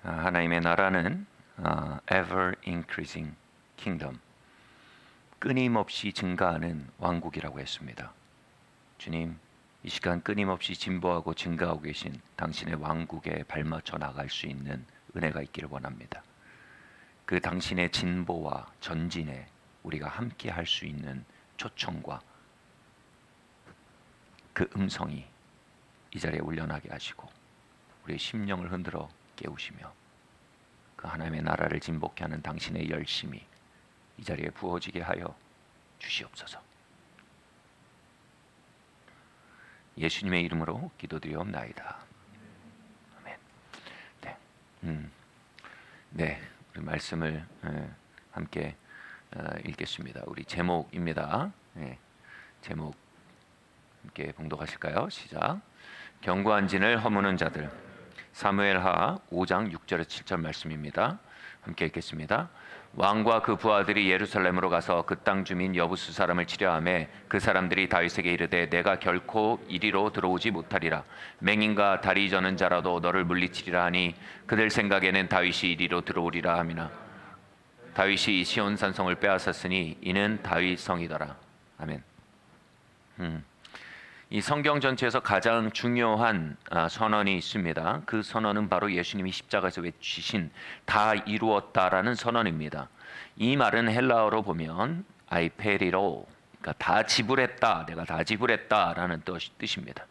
하나님의 나라는 ever increasing kingdom, 끊임없이 증가하는 왕국이라고 했습니다. 주님, 이 시간 끊임없이 진보하고 증가하고 계신 당신의 왕국에 발맞춰 나갈 수 있는 은혜가 있기를 원합니다. 그 당신의 진보와 전진에 우리가 함께 할 수 있는 초청과 그 음성이 이 자리에 울려나게 하시고 우리의 심령을 흔들어 깨우시며 그 하나님의 나라를 진복케 하는 당신의 열심이 이 자리에 부어지게 하여 주시옵소서. 예수님의 이름으로 기도드리옵나이다. 아멘. 네, 우리 말씀을 함께 읽겠습니다. 우리 제목입니다. 제목 함께 봉독하실까요? 시작. 견고한 진을 허무는 자들. 사무엘하 5장 6절에서 7절 말씀입니다. 함께 읽겠습니다. 왕과 그 부하들이 예루살렘으로 가서 그 땅 주민 여부수 사람을 치려하매 그 사람들이 다윗에게 이르되 내가 결코 이리로 들어오지 못하리라. 맹인과 다리 저는 자라도 너를 물리치리라 하니 그들 생각에는 다윗이 이리로 들어오리라 하미나 다윗이 시온 산성을 빼앗았으니 이는 다윗 성이더라. 아멘. 이 성경 전체에서 가장 중요한 선언이 있습니다. 그 선언은 바로 예수님이 십자가에서 외치신 다 이루었다라는 선언입니다. 이 말은 헬라어로 보면 아이페리로, 그러니까 다 지불했다, 내가 다 지불했다라는 뜻입니다.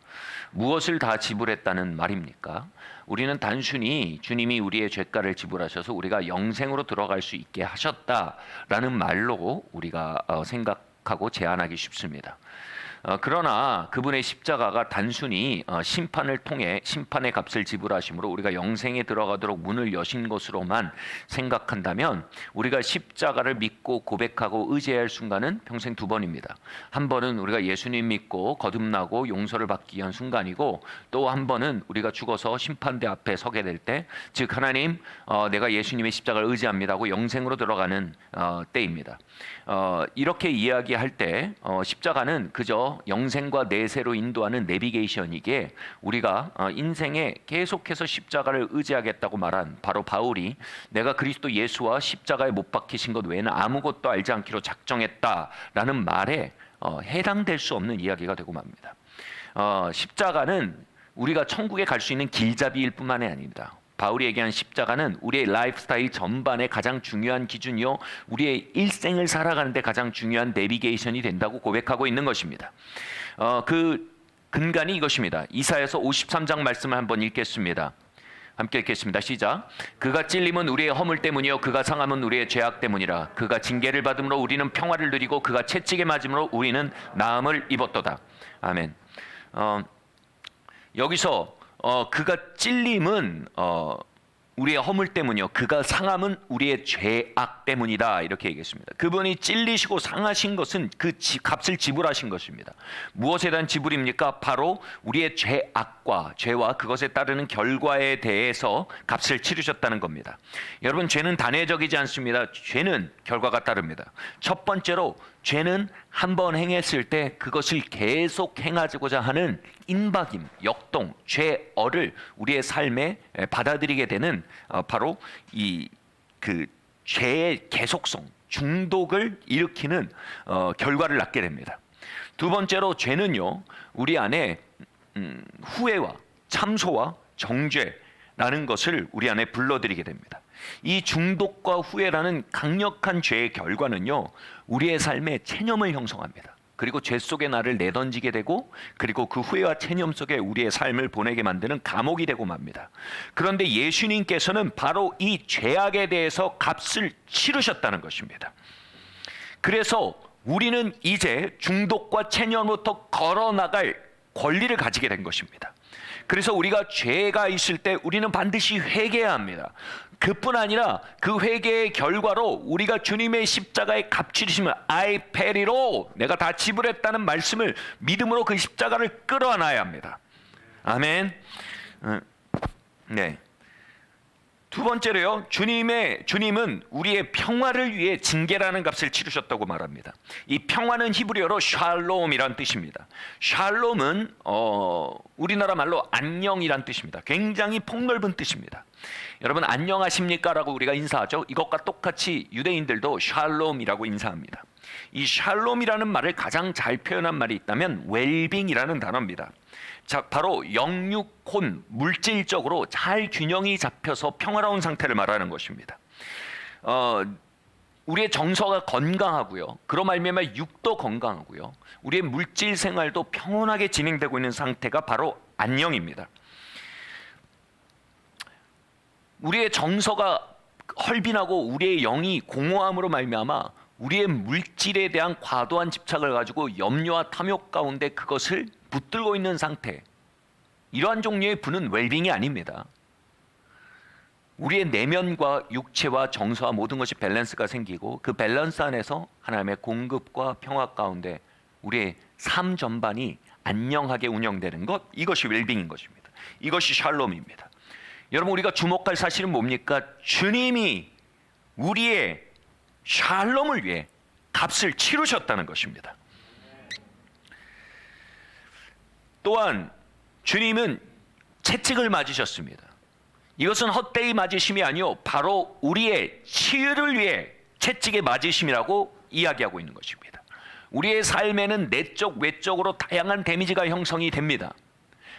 무엇을 다 지불했다는 말입니까? 우리는 단순히 주님이 우리의 죄가를 지불하셔서 우리가 영생으로 들어갈 수 있게 하셨다라는 말로 우리가 생각하고 제안하기 쉽습니다. 그러나 그분의 십자가가 단순히 심판을 통해 심판의 값을 지불하심으로 우리가 영생에 들어가도록 문을 여신 것으로만 생각한다면 우리가 십자가를 믿고 고백하고 의지해야 할 순간은 평생 두 번입니다. 한 번은 우리가 예수님 믿고 거듭나고 용서를 받기 위한 순간이고, 또 한 번은 우리가 죽어서 심판대 앞에 서게 될 때, 즉 하나님 내가 예수님의 십자가를 의지합니다 하고 영생으로 들어가는 때입니다. 이렇게 이야기할 때 십자가는 그저 영생과 내세로 인도하는 내비게이션이기에 우리가 인생에 계속해서 십자가를 의지하겠다고 말한 바로 바울이 내가 그리스도 예수와 십자가에 못 박히신 것 외에는 아무것도 알지 않기로 작정했다라는 말에 해당될 수 없는 이야기가 되고 맙니다. 십자가는 우리가 천국에 갈 수 있는 길잡이일 뿐만이 아닙니다. 바울이 얘기한 십자가는 우리의 라이프 스타일 전반의 가장 중요한 기준이요, 우리의 일생을 살아가는데 가장 중요한 내비게이션이 된다고 고백하고 있는 것입니다. 그 근간이 이것입니다. 이사야서 53장 말씀을 한번 읽겠습니다. 함께 읽겠습니다. 시작. 그가 찔림은 우리의 허물 때문이요 그가 상함은 우리의 죄악 때문이라. 그가 징계를 받음으로 우리는 평화를 누리고 그가 채찍에 맞음으로 우리는 나음을 입었도다. 아멘. 여기서 그가 찔림은 우리의 허물 때문이요 그가 상함은 우리의 죄악 때문이다, 이렇게 얘기했습니다. 그분이 찔리시고 상하신 것은 그 값을 지불하신 것입니다. 무엇에 대한 지불입니까? 바로 우리의 죄악과 죄와 그것에 따르는 결과에 대해서 값을 치르셨다는 겁니다. 여러분, 죄는 단회적이지 않습니다. 죄는 결과가 따릅니다. 첫 번째로 죄는 한 번 행했을 때 그것을 계속 행하고자 하는 인박임, 역동, 죄어를 우리의 삶에 받아들이게 되는 바로 그 죄의 계속성, 중독을 일으키는 결과를 낳게 됩니다. 두 번째로 죄는요, 우리 안에 후회와 참소와 정죄라는 것을 우리 안에 불러들이게 됩니다. 이 중독과 후회라는 강력한 죄의 결과는요, 우리의 삶에 체념을 형성합니다. 그리고 죄 속에 나를 내던지게 되고, 그리고 그 후회와 체념 속에 우리의 삶을 보내게 만드는 감옥이 되고 맙니다. 그런데 예수님께서는 바로 이 죄악에 대해서 값을 치르셨다는 것입니다. 그래서 우리는 이제 중독과 체념부터 걸어나갈 권리를 가지게 된 것입니다. 그래서 우리가 죄가 있을 때 우리는 반드시 회개해야 합니다. 그뿐 아니라 그 회개의 결과로 우리가 주님의 십자가의 값치르심을 아이페리로, 내가 다 지불했다는 말씀을 믿음으로 그 십자가를 끌어안아야 합니다. 아멘. 네. 두 번째로요, 주님은 우리의 평화를 위해 징계라는 값을 치르셨다고 말합니다. 이 평화는 히브리어로 샬롬이란 뜻입니다. 샬롬은 우리나라 말로 안녕이란 뜻입니다. 굉장히 폭넓은 뜻입니다. 여러분 안녕하십니까? 라고 우리가 인사하죠. 이것과 똑같이 유대인들도 샬롬이라고 인사합니다. 이 샬롬이라는 말을 가장 잘 표현한 말이 있다면 웰빙이라는 단어입니다. 자, 바로 영육혼, 물질적으로 잘 균형이 잡혀서 평화로운 상태를 말하는 것입니다. 우리의 정서가 건강하고요, 그로 말미암아 육도 건강하고요, 우리의 물질 생활도 평온하게 진행되고 있는 상태가 바로 안녕입니다. 우리의 정서가 헐빈하고 우리의 영이 공허함으로 말미암아 우리의 물질에 대한 과도한 집착을 가지고 염려와 탐욕 가운데 그것을 붙들고 있는 상태, 이러한 종류의 분은 웰빙이 아닙니다. 우리의 내면과 육체와 정서와 모든 것이 밸런스가 생기고 그 밸런스 안에서 하나님의 공급과 평화 가운데 우리의 삶 전반이 안녕하게 운영되는 것, 이것이 웰빙인 것입니다. 이것이 샬롬입니다. 여러분, 우리가 주목할 사실은 뭡니까? 주님이 우리의 샬롬을 위해 값을 치르셨다는 것입니다. 또한 주님은 채찍을 맞으셨습니다. 이것은 헛되이 맞으심이 아니요, 바로 우리의 치유를 위해 채찍에 맞으심이라고 이야기하고 있는 것입니다. 우리의 삶에는 내적, 외적으로 다양한 데미지가 형성이 됩니다.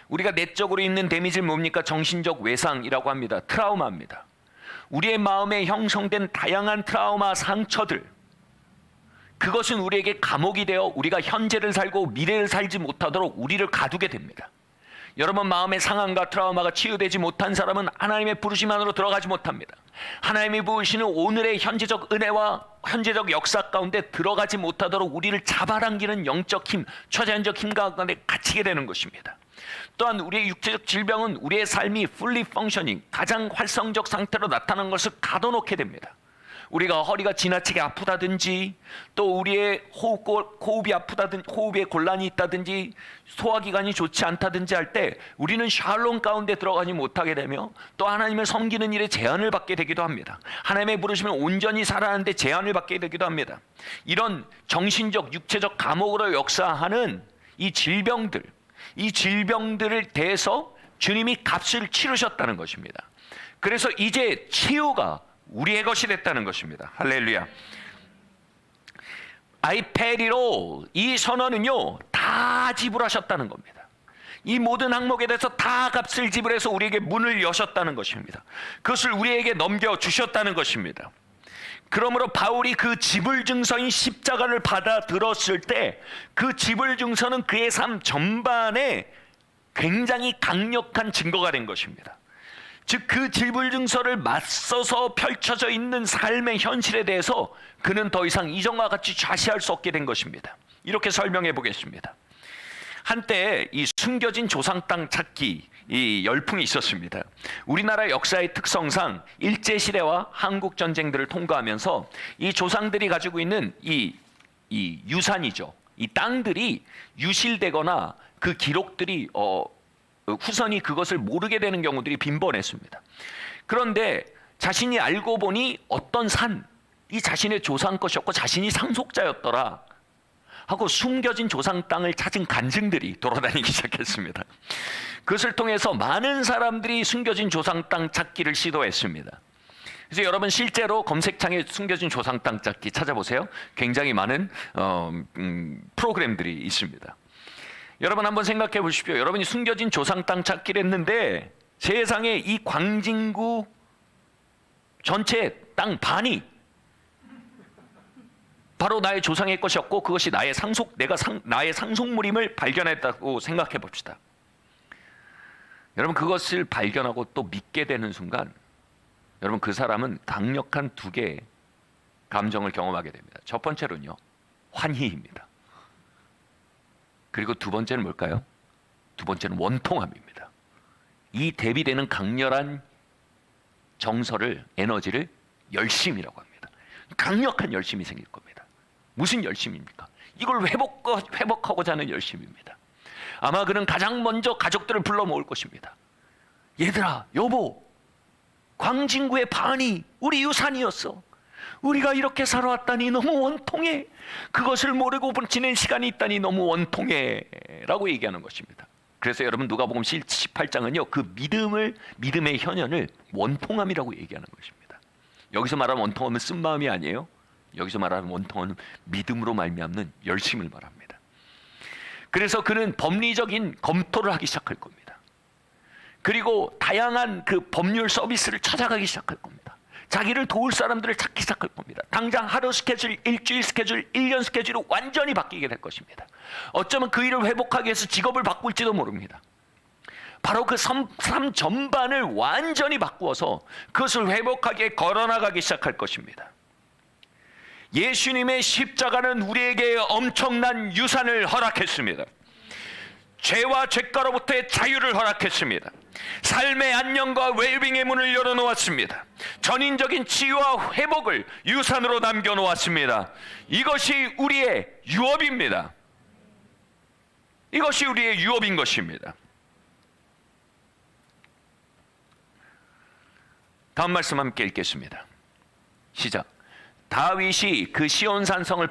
우리가 내적으로 있는 데미지는 뭡니까? 정신적 외상이라고 합니다. 트라우마입니다. 우리의 마음에 형성된 다양한 트라우마, 상처들, 그것은 우리에게 감옥이 되어 우리가 현재를 살고 미래를 살지 못하도록 우리를 가두게 됩니다. 여러분, 마음의 상함과 트라우마가 치유되지 못한 사람은 하나님의 부르심 안으로 들어가지 못합니다. 하나님이 부으시는 오늘의 현재적 은혜와 현재적 역사 가운데 들어가지 못하도록 우리를 잡아당기는 영적 힘, 초자연적 힘 가운데 갇히게 되는 것입니다. 또한 우리의 육체적 질병은 우리의 삶이 fully functioning, 가장 활성적 상태로 나타나는 것을 가둬놓게 됩니다. 우리가 허리가 지나치게 아프다든지, 또 우리의 호흡이 아프다든지, 호흡에 곤란이 있다든지, 소화기관이 좋지 않다든지 할 때 우리는 샬롬 가운데 들어가지 못하게 되며 또 하나님을 섬기는 일에 제한을 받게 되기도 합니다. 하나님의 부르심을 온전히 살아가는데 제한을 받게 되기도 합니다. 이런 정신적, 육체적 감옥으로 역사하는 이 질병들을 대해서 주님이 값을 치르셨다는 것입니다. 그래서 이제 치유가 우리의 것이 됐다는 것입니다. 할렐루야. I paid it all. 이 선언은요, 다 지불하셨다는 겁니다. 이 모든 항목에 대해서 다 값을 지불해서 우리에게 문을 여셨다는 것입니다. 그것을 우리에게 넘겨주셨다는 것입니다. 그러므로 바울이 그 지불 증서인 십자가를 받아들었을 때 그 지불 증서는 그의 삶 전반에 굉장히 강력한 증거가 된 것입니다. 즉, 그 지불 증서를 맞서서 펼쳐져 있는 삶의 현실에 대해서 그는 더 이상 이전과 같이 좌시할 수 없게 된 것입니다. 이렇게 설명해 보겠습니다. 한때 이 숨겨진 조상 땅 찾기 이 열풍이 있었습니다. 우리나라 역사의 특성상 일제시대와 한국 전쟁들을 통과하면서 이 조상들이 가지고 있는 이 유산이죠, 이 땅들이 유실되거나 그 기록들이 후손이 그것을 모르게 되는 경우들이 빈번했습니다. 그런데 자신이 알고 보니 어떤 산이 자신의 조상 것이었고 자신이 상속자였더라 하고 숨겨진 조상 땅을 찾은 간증들이 돌아다니기 시작했습니다. 그것을 통해서 많은 사람들이 숨겨진 조상 땅 찾기를 시도했습니다. 그래서 여러분, 실제로 검색창에 숨겨진 조상 땅 찾기 찾아보세요. 굉장히 많은 프로그램들이 있습니다. 여러분, 한번 생각해 보십시오. 여러분이 숨겨진 조상 땅 찾기를 했는데 세상에 이 광진구 전체 땅 반이 바로 나의 조상의 것이었고 그것이 나의 상속물임을 발견했다고 생각해 봅시다. 여러분, 그것을 발견하고 또 믿게 되는 순간 여러분, 그 사람은 강력한 두 개의 감정을 경험하게 됩니다. 첫 번째로는요, 환희입니다. 그리고 두 번째는 뭘까요? 두 번째는 원통함입니다. 이 대비되는 강렬한 정서를, 에너지를 열심이라고 합니다. 강력한 열심이 생길 겁니다. 무슨 열심입니까? 이걸 회복하고자 하는 열심입니다. 아마 그는 가장 먼저 가족들을 불러 모을 것입니다. 얘들아, 여보, 광진구의 반이 우리 유산이었어. 우리가 이렇게 살아왔다니 너무 원통해. 그것을 모르고 지낸 시간이 있다니 너무 원통해 라고 얘기하는 것입니다. 그래서 여러분 누가복음 18장은요 그 믿음의 현현을 원통함이라고 얘기하는 것입니다. 여기서 말하는 원통함은 쓴마음이 아니에요. 여기서 말하는 원통함은 믿음으로 말미암는 열심을 말합니다. 그래서 그는 법리적인 검토를 하기 시작할 겁니다. 그리고 다양한 그 법률 서비스를 찾아가기 시작할 겁니다. 자기를 도울 사람들을 찾기 시작할 겁니다. 당장 하루 스케줄, 일주일 스케줄, 1년 스케줄이 완전히 바뀌게 될 것입니다. 어쩌면 그 일을 회복하기 위해서 직업을 바꿀지도 모릅니다. 바로 그 삶 전반을 완전히 바꾸어서 그것을 회복하기에 걸어나가기 시작할 것입니다. 예수님의 십자가는 우리에게 엄청난 유산을 허락했습니다. 죄와 죄가로부터의 자유를 허락했습니다. 삶의 안녕과 웰빙의 문을 열어놓았습니다. 전인적인 치유와 회복을 유산으로 남겨놓았습니다. 이것이 우리의 유업입니다. 이것이 우리의 유업인 것입니다. 다음 말씀 함께 읽겠습니다. 시작. 다윗이 그 시온산성을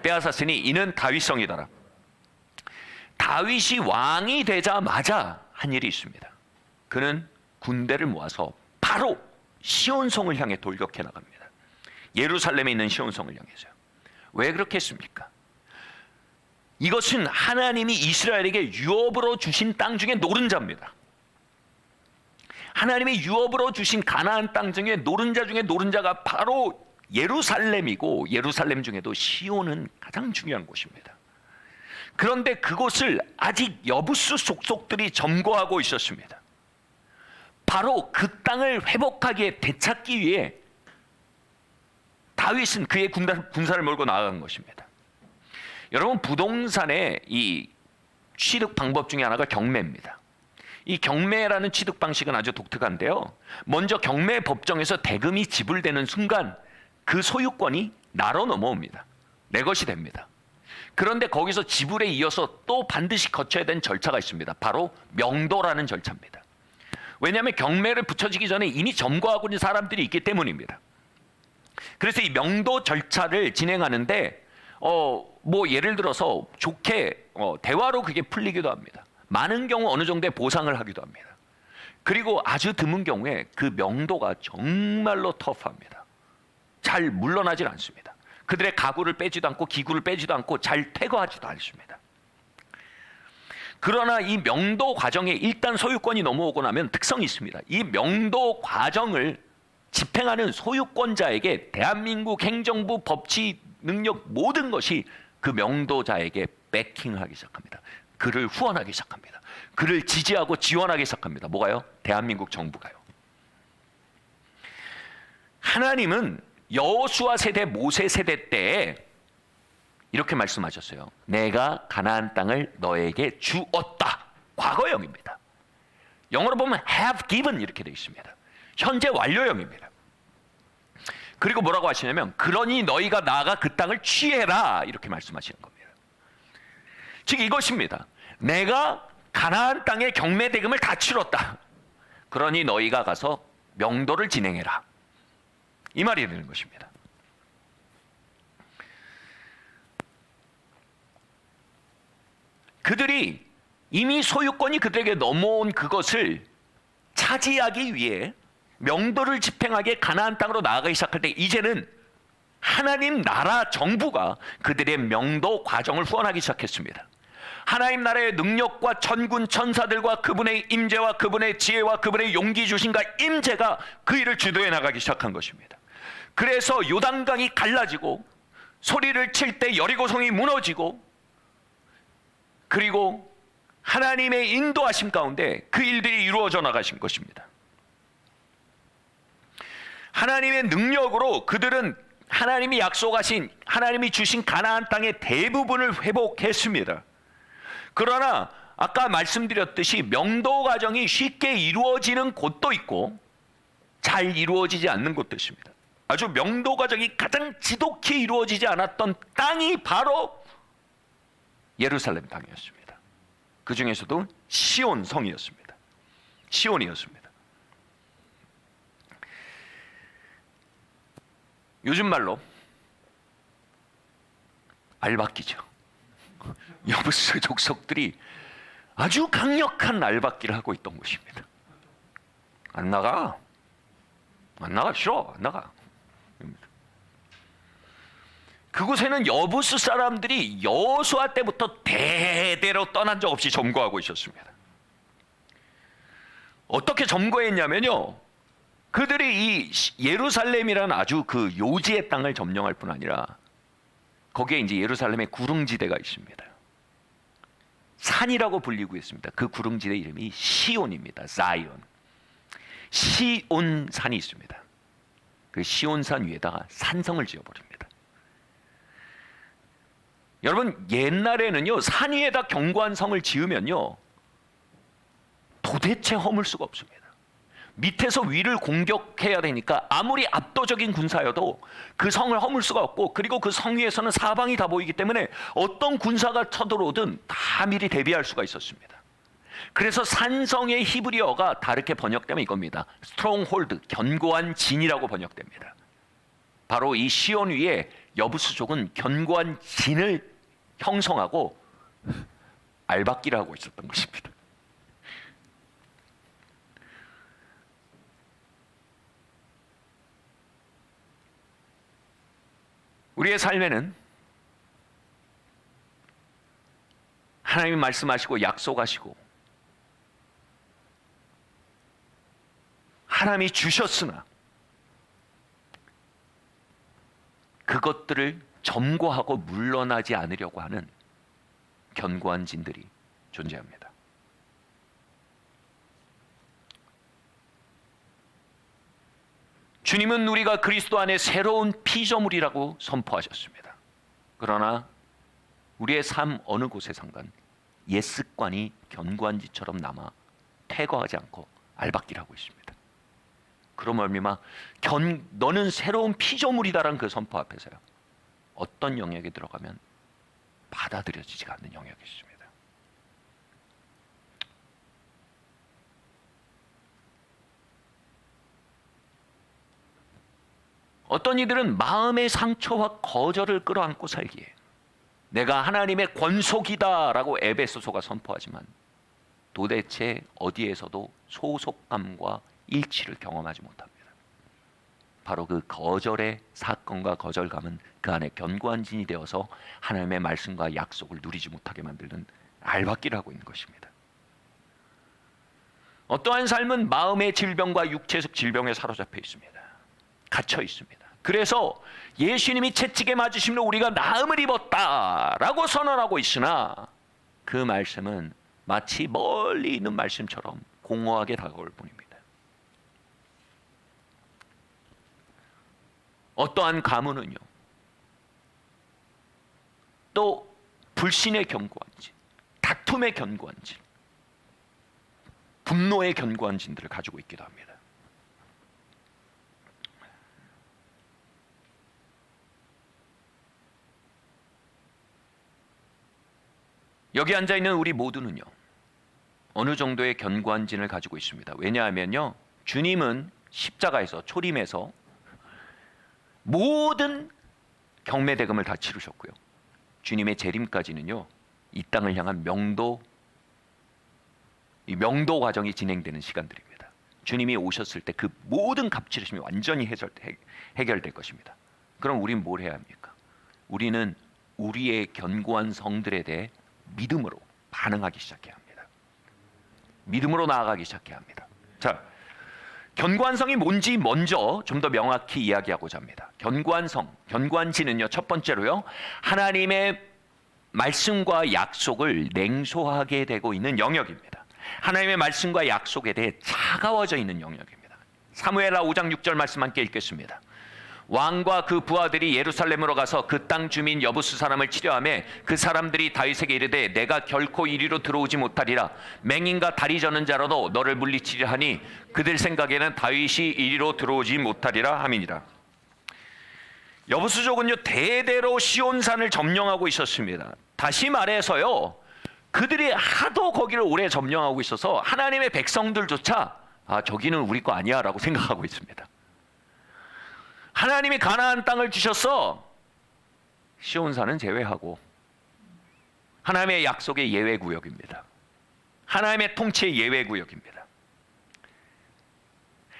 빼앗았으니 이는 다윗성이더라. 다윗이 왕이 되자마자 한 일이 있습니다. 그는 군대를 모아서 바로 시온성을 향해 돌격해 나갑니다. 예루살렘에 있는 시온성을 향해서요. 왜 그렇게 했습니까? 이것은 하나님이 이스라엘에게 유업으로 주신 땅 중에 노른자입니다. 하나님이 유업으로 주신 가나안 땅 중에 노른자 중에 노른자가 바로 예루살렘이고, 예루살렘 중에도 시온은 가장 중요한 곳입니다. 그런데 그곳을 아직 여부수 속속들이 점거하고 있었습니다. 바로 그 땅을 회복하기에 되찾기 위해 다윗은 그의 군사를 몰고 나아간 것입니다. 여러분, 부동산의 이 취득 방법 중에 하나가 경매입니다. 이 경매라는 취득 방식은 아주 독특한데요. 먼저 경매 법정에서 대금이 지불되는 순간 그 소유권이 나로 넘어옵니다. 내 것이 됩니다. 그런데 거기서 지불에 이어서 또 반드시 거쳐야 되는 절차가 있습니다. 바로 명도라는 절차입니다. 왜냐하면 경매를 붙여지기 전에 이미 점거하고 있는 사람들이 있기 때문입니다. 그래서 이 명도 절차를 진행하는데 예를 들어서 좋게 대화로 그게 풀리기도 합니다. 많은 경우 어느 정도의 보상을 하기도 합니다. 그리고 아주 드문 경우에 그 명도가 정말로 터프합니다. 잘 물러나질 않습니다. 그들의 가구를 빼지도 않고 기구를 빼지도 않고 잘 퇴거하지도 않습니다. 그러나 이 명도 과정에 일단 소유권이 넘어오고 나면 특성이 있습니다. 이 명도 과정을 집행하는 소유권자에게 대한민국 행정부 법치 능력 모든 것이 그 명도자에게 배킹하기 시작합니다. 그를 후원하기 시작합니다. 그를 지지하고 지원하기 시작합니다. 뭐가요? 대한민국 정부가요. 하나님은 여호수아 세대, 모세 세대 때에 이렇게 말씀하셨어요. 내가 가나안 땅을 너에게 주었다. 과거형입니다. 영어로 보면 have given 이렇게 되어 있습니다. 현재 완료형입니다. 그리고 뭐라고 하시냐면 그러니 너희가 나아가 그 땅을 취해라 이렇게 말씀하시는 겁니다. 즉 이것입니다. 내가 가나안 땅의 경매 대금을 다 치렀다. 그러니 너희가 가서 명도를 진행해라. 이 말이 되는 것입니다. 그들이 이미 소유권이 그들에게 넘어온 그것을 차지하기 위해 명도를 집행하게 가나안 땅으로 나아가기 시작할 때 이제는 하나님 나라 정부가 그들의 명도 과정을 후원하기 시작했습니다. 하나님 나라의 능력과 천군 천사들과 그분의 임재와 그분의 지혜와 그분의 용기 주신과 임재가 그 일을 주도해 나가기 시작한 것입니다. 그래서 요단강이 갈라지고 소리를 칠 때 여리고성이 무너지고 그리고 하나님의 인도하심 가운데 그 일들이 이루어져 나가신 것입니다. 하나님의 능력으로 그들은 하나님이 약속하신 하나님이 주신 가나안 땅의 대부분을 회복했습니다. 그러나 아까 말씀드렸듯이 명도 과정이 쉽게 이루어지는 곳도 있고 잘 이루어지지 않는 곳도 있습니다. 아주 명도 과정이 가장 지독히 이루어지지 않았던 땅이 바로 예루살렘 땅이었습니다. 그 중에서도 시온 성이었습니다. 시온이었습니다. 요즘 말로 알박기죠. 여부스 족속들이 아주 강력한 알박기를 하고 있던 곳입니다. 안 나가. 싫어. 안 나가. 그곳에는 여부스 사람들이 여호수아 때부터 대대로 떠난 적 없이 점거하고 있었습니다. 어떻게 점거했냐면요, 그들이 이 예루살렘이라는 아주 그 요지의 땅을 점령할 뿐 아니라 거기에 이제 예루살렘의 구릉지대가 있습니다. 산이라고 불리고 있습니다. 그 구릉지대 이름이 시온입니다. 자이온. 시온산이 있습니다. 그 시온산 위에다가 산성을 지어버립니다. 여러분, 옛날에는요, 산 위에다 견고한 성을 지으면요 도대체 허물 수가 없습니다. 밑에서 위를 공격해야 되니까 아무리 압도적인 군사여도 그 성을 허물 수가 없고, 그리고 그 성 위에서는 사방이 다 보이기 때문에 어떤 군사가 쳐들어오든 다 미리 대비할 수가 있었습니다. 그래서 산성의 히브리어가 다르게 번역되면 이겁니다. 스트롱홀드, 견고한 진이라고 번역됩니다. 바로 이 시온 위에 여부스족은 견고한 진을 형성하고 알박기를 하고 있었던 것입니다. 우리의 삶에는 하나님이 말씀하시고 약속하시고 하나님이 주셨으나 그것들을 점거하고 물러나지 않으려고 하는 견고한 진들이 존재합니다. 주님은 우리가 그리스도 안에 새로운 피조물이라고 선포하셨습니다. 그러나 우리의 삶 어느 곳에선간 옛 습관이 견고한 지처럼 남아 퇴거하지 않고 알박기를 하고 있습니다. 그런 의미만 너는 새로운 피조물이다라는 그 선포 앞에서요, 어떤 영역에 들어가면 받아들여지지가 않는 영역이 있습니다. 어떤 이들은 마음의 상처와 거절을 끌어안고 살기에 내가 하나님의 권속이다라고 에베소서가 선포하지만 도대체 어디에서도 소속감과 일치를 경험하지 못합니다. 바로 그 거절의 사건과 거절감은 그 안에 견고한 진이 되어서 하나님의 말씀과 약속을 누리지 못하게 만드는 알박기를 하고 있는 것입니다. 어떠한 삶은 마음의 질병과 육체적 질병에 사로잡혀 있습니다. 갇혀 있습니다. 그래서 예수님이 채찍에 맞으심으로 우리가 나음을 입었다라고 선언하고 있으나 그 말씀은 마치 멀리 있는 말씀처럼 공허하게 다가올 뿐입니다. 어떠한 가문은요, 또 불신의 견고한 진, 다툼의 견고한 진, 분노의 견고한 진들을 가지고 있기도 합니다. 여기 앉아있는 우리 모두는요, 어느 정도의 견고한 진을 가지고 있습니다. 왜냐하면요, 주님은 십자가에서 초림해서 모든 경매대금을 다 치르셨고요, 주님의 재림까지는요 이 땅을 향한 이 명도 과정이 진행되는 시간들입니다. 주님이 오셨을 때 그 모든 값치르심이 완전히 해결될 것입니다. 그럼 우리는 뭘 해야 합니까? 우리는 우리의 견고한 성들에 대해 믿음으로 반응하기 시작해야 합니다. 믿음으로 나아가기 시작해야 합니다. 자, 견고한 성이 뭔지 먼저 좀 더 명확히 이야기하고자 합니다. 견고한 성, 견고한 진은요, 첫 번째로요, 하나님의 말씀과 약속을 냉소하게 되고 있는 영역입니다. 하나님의 말씀과 약속에 대해 차가워져 있는 영역입니다. 사무엘하 5장 6절 말씀 함께 읽겠습니다. 왕과 그 부하들이 예루살렘으로 가서 그 땅 주민 여부스 사람을 치려하며 그 사람들이 다윗에게 이르되 내가 결코 이리로 들어오지 못하리라. 맹인과 다리 저는 자라도 너를 물리치려 하니 그들 생각에는 다윗이 이리로 들어오지 못하리라 함이니라. 여부스족은요, 대대로 시온산을 점령하고 있었습니다. 다시 말해서요, 그들이 하도 거기를 오래 점령하고 있어서 하나님의 백성들조차 저기는 우리 거 아니야 라고 생각하고 있습니다. 하나님이 가나안 땅을 주셨어. 시온산은 제외하고 하나님의 약속의 예외 구역입니다. 하나님의 통치의 예외 구역입니다.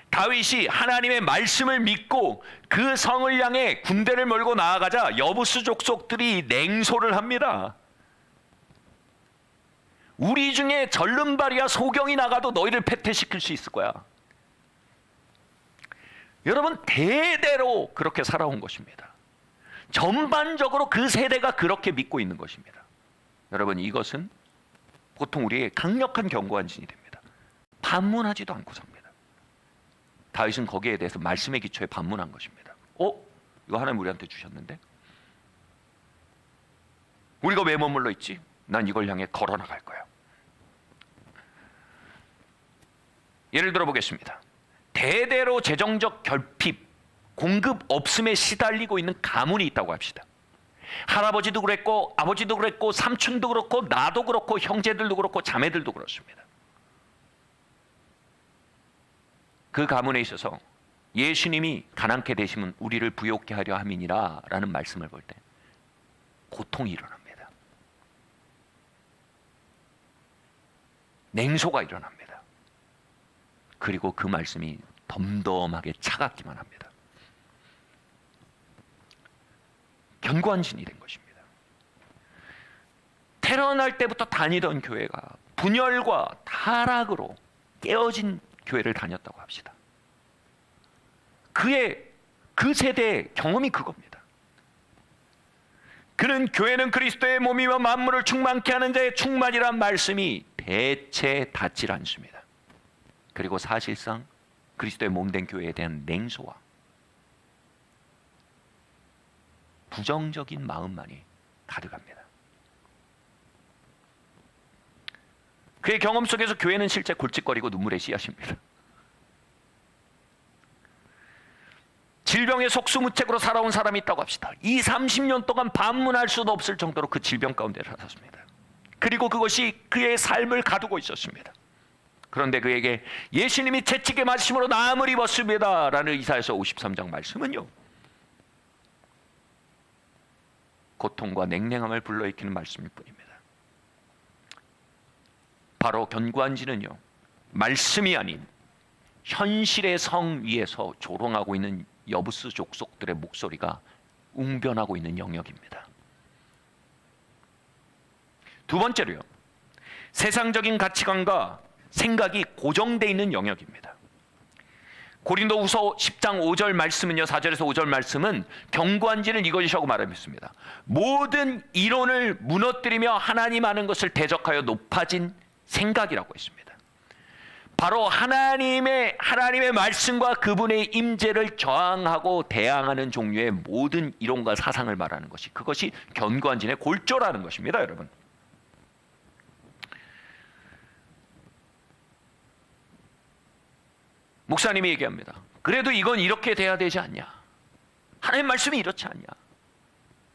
다윗이 하나님의 말씀을 믿고 그 성을 향해 군대를 몰고 나아가자 여부스 족속들이 냉소를 합니다. 우리 중에 절름발이야 소경이 나가도 너희를 패퇴시킬 수 있을 거야. 여러분, 대대로 그렇게 살아온 것입니다. 전반적으로 그 세대가 그렇게 믿고 있는 것입니다. 여러분, 이것은 보통 우리의 강력한 견고한 진이 됩니다. 반문하지도 않고 삽니다. 다윗은 거기에 대해서 말씀의 기초에 반문한 것입니다. 이거 하나님 우리한테 주셨는데 우리가 왜 머물러 있지? 난 이걸 향해 걸어 나갈 거야. 예를 들어 보겠습니다. 대대로 재정적 결핍, 공급 없음에 시달리고 있는 가문이 있다고 합시다. 할아버지도 그랬고 아버지도 그랬고 삼촌도 그렇고 나도 그렇고 형제들도 그렇고 자매들도 그렇습니다. 그 가문에 있어서 예수님이 가난케 되시면 우리를 부욕케 하려 함이니라 라는 말씀을 볼 때 고통이 일어납니다. 냉소가 일어납니다. 그리고 그 말씀이 덤덤하게 차갑기만 합니다. 견고한 진이 된 것입니다. 태어날 때부터 다니던 교회가 분열과 타락으로 깨어진 교회를 다녔다고 합시다. 그 세대의 경험이 그겁니다. 그는 교회는 그리스도의 몸이며 만물을 충만케 하는 자의 충만이란 말씀이 대체 닿질 않습니다. 그리고 사실상 그리스도의 몸된 교회에 대한 냉소와 부정적인 마음만이 가득합니다. 그의 경험 속에서 교회는 실제 골칫거리고 눈물의 씨앗입니다. 질병의 속수무책으로 살아온 사람이 있다고 합시다. 30년 동안 반문할 수도 없을 정도로 그 질병 가운데 살았습니다. 그리고 그것이 그의 삶을 가두고 있었습니다. 그런데 그에게 예수님이 채찍에 맞으심으로 나음을 입었습니다 라는 이사야서 53장 말씀은요, 고통과 냉랭함을 불러일으키는 말씀일 뿐입니다. 바로 견고한 진은요, 말씀이 아닌 현실의 성 위에서 조롱하고 있는 여부스 족속들의 목소리가 웅변하고 있는 영역입니다. 두 번째로요, 세상적인 가치관과 생각이 고정되어 있는 영역입니다. 고린도후서 10장 5절 말씀은요, 4절에서 5절 말씀은 견고한 진을 이것이라고 말했습니다. 모든 이론을 무너뜨리며 하나님 아는 것을 대적하여 높아진 생각이라고 했습니다. 바로 하나님의 말씀과 그분의 임재를 저항하고 대항하는 종류의 모든 이론과 사상을 말하는 것이, 그것이 견고한 진의 골조라는 것입니다, 여러분. 목사님이 얘기합니다. 그래도 이건 이렇게 돼야 되지 않냐? 하나님 말씀이 이렇지 않냐?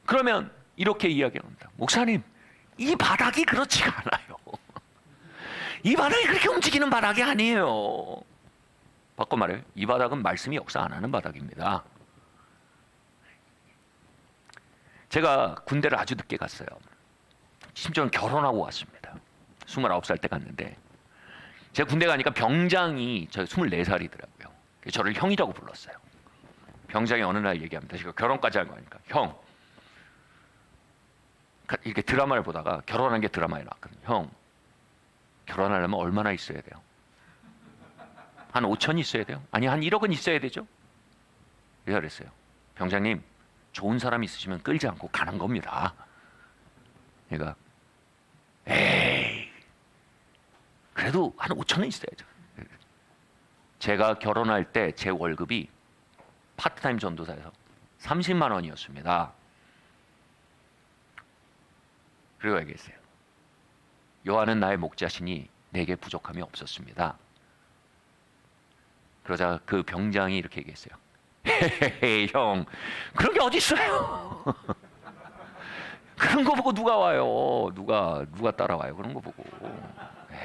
그러면 이렇게 이야기합니다. 목사님, 이 바닥이 그렇지가 않아요. 이 바닥이 그렇게 움직이는 바닥이 아니에요. 바꿔 말해요. 이 바닥은 말씀이 역사 안 하는 바닥입니다. 제가 군대를 아주 늦게 갔어요. 심지어는 결혼하고 왔습니다. 29살 때 갔는데, 제가 군대 가니까 병장이 저 24살이더라고요. 저를 형이라고 불렀어요. 병장이 어느 날 얘기합니다. 제가 결혼까지 한 거니까, 형, 이렇게 드라마를 보다가 결혼한 게 드라마에 나왔거든요. 형, 결혼하려면 얼마나 있어야 돼요? 한 5천 있어야 돼요? 아니, 한 1억은 있어야 되죠? 그랬어요. 병장님, 좋은 사람 있으시면 끌지 않고 가는 겁니다. 그러니까 에이, 그래도 한 5천은 있어야죠. 제가 결혼할 때 제 월급이 파트타임 전도사에서 30만 원이었습니다. 그리고 얘기했어요. 여호와는 나의 목자시니 내게 부족함이 없었습니다. 그러자 그 병장이 이렇게 얘기했어요. 헤헤헤, 형, 그런 게 어디 있어요? 그런 거 보고 누가 와요? 누가 따라와요? 그런 거 보고.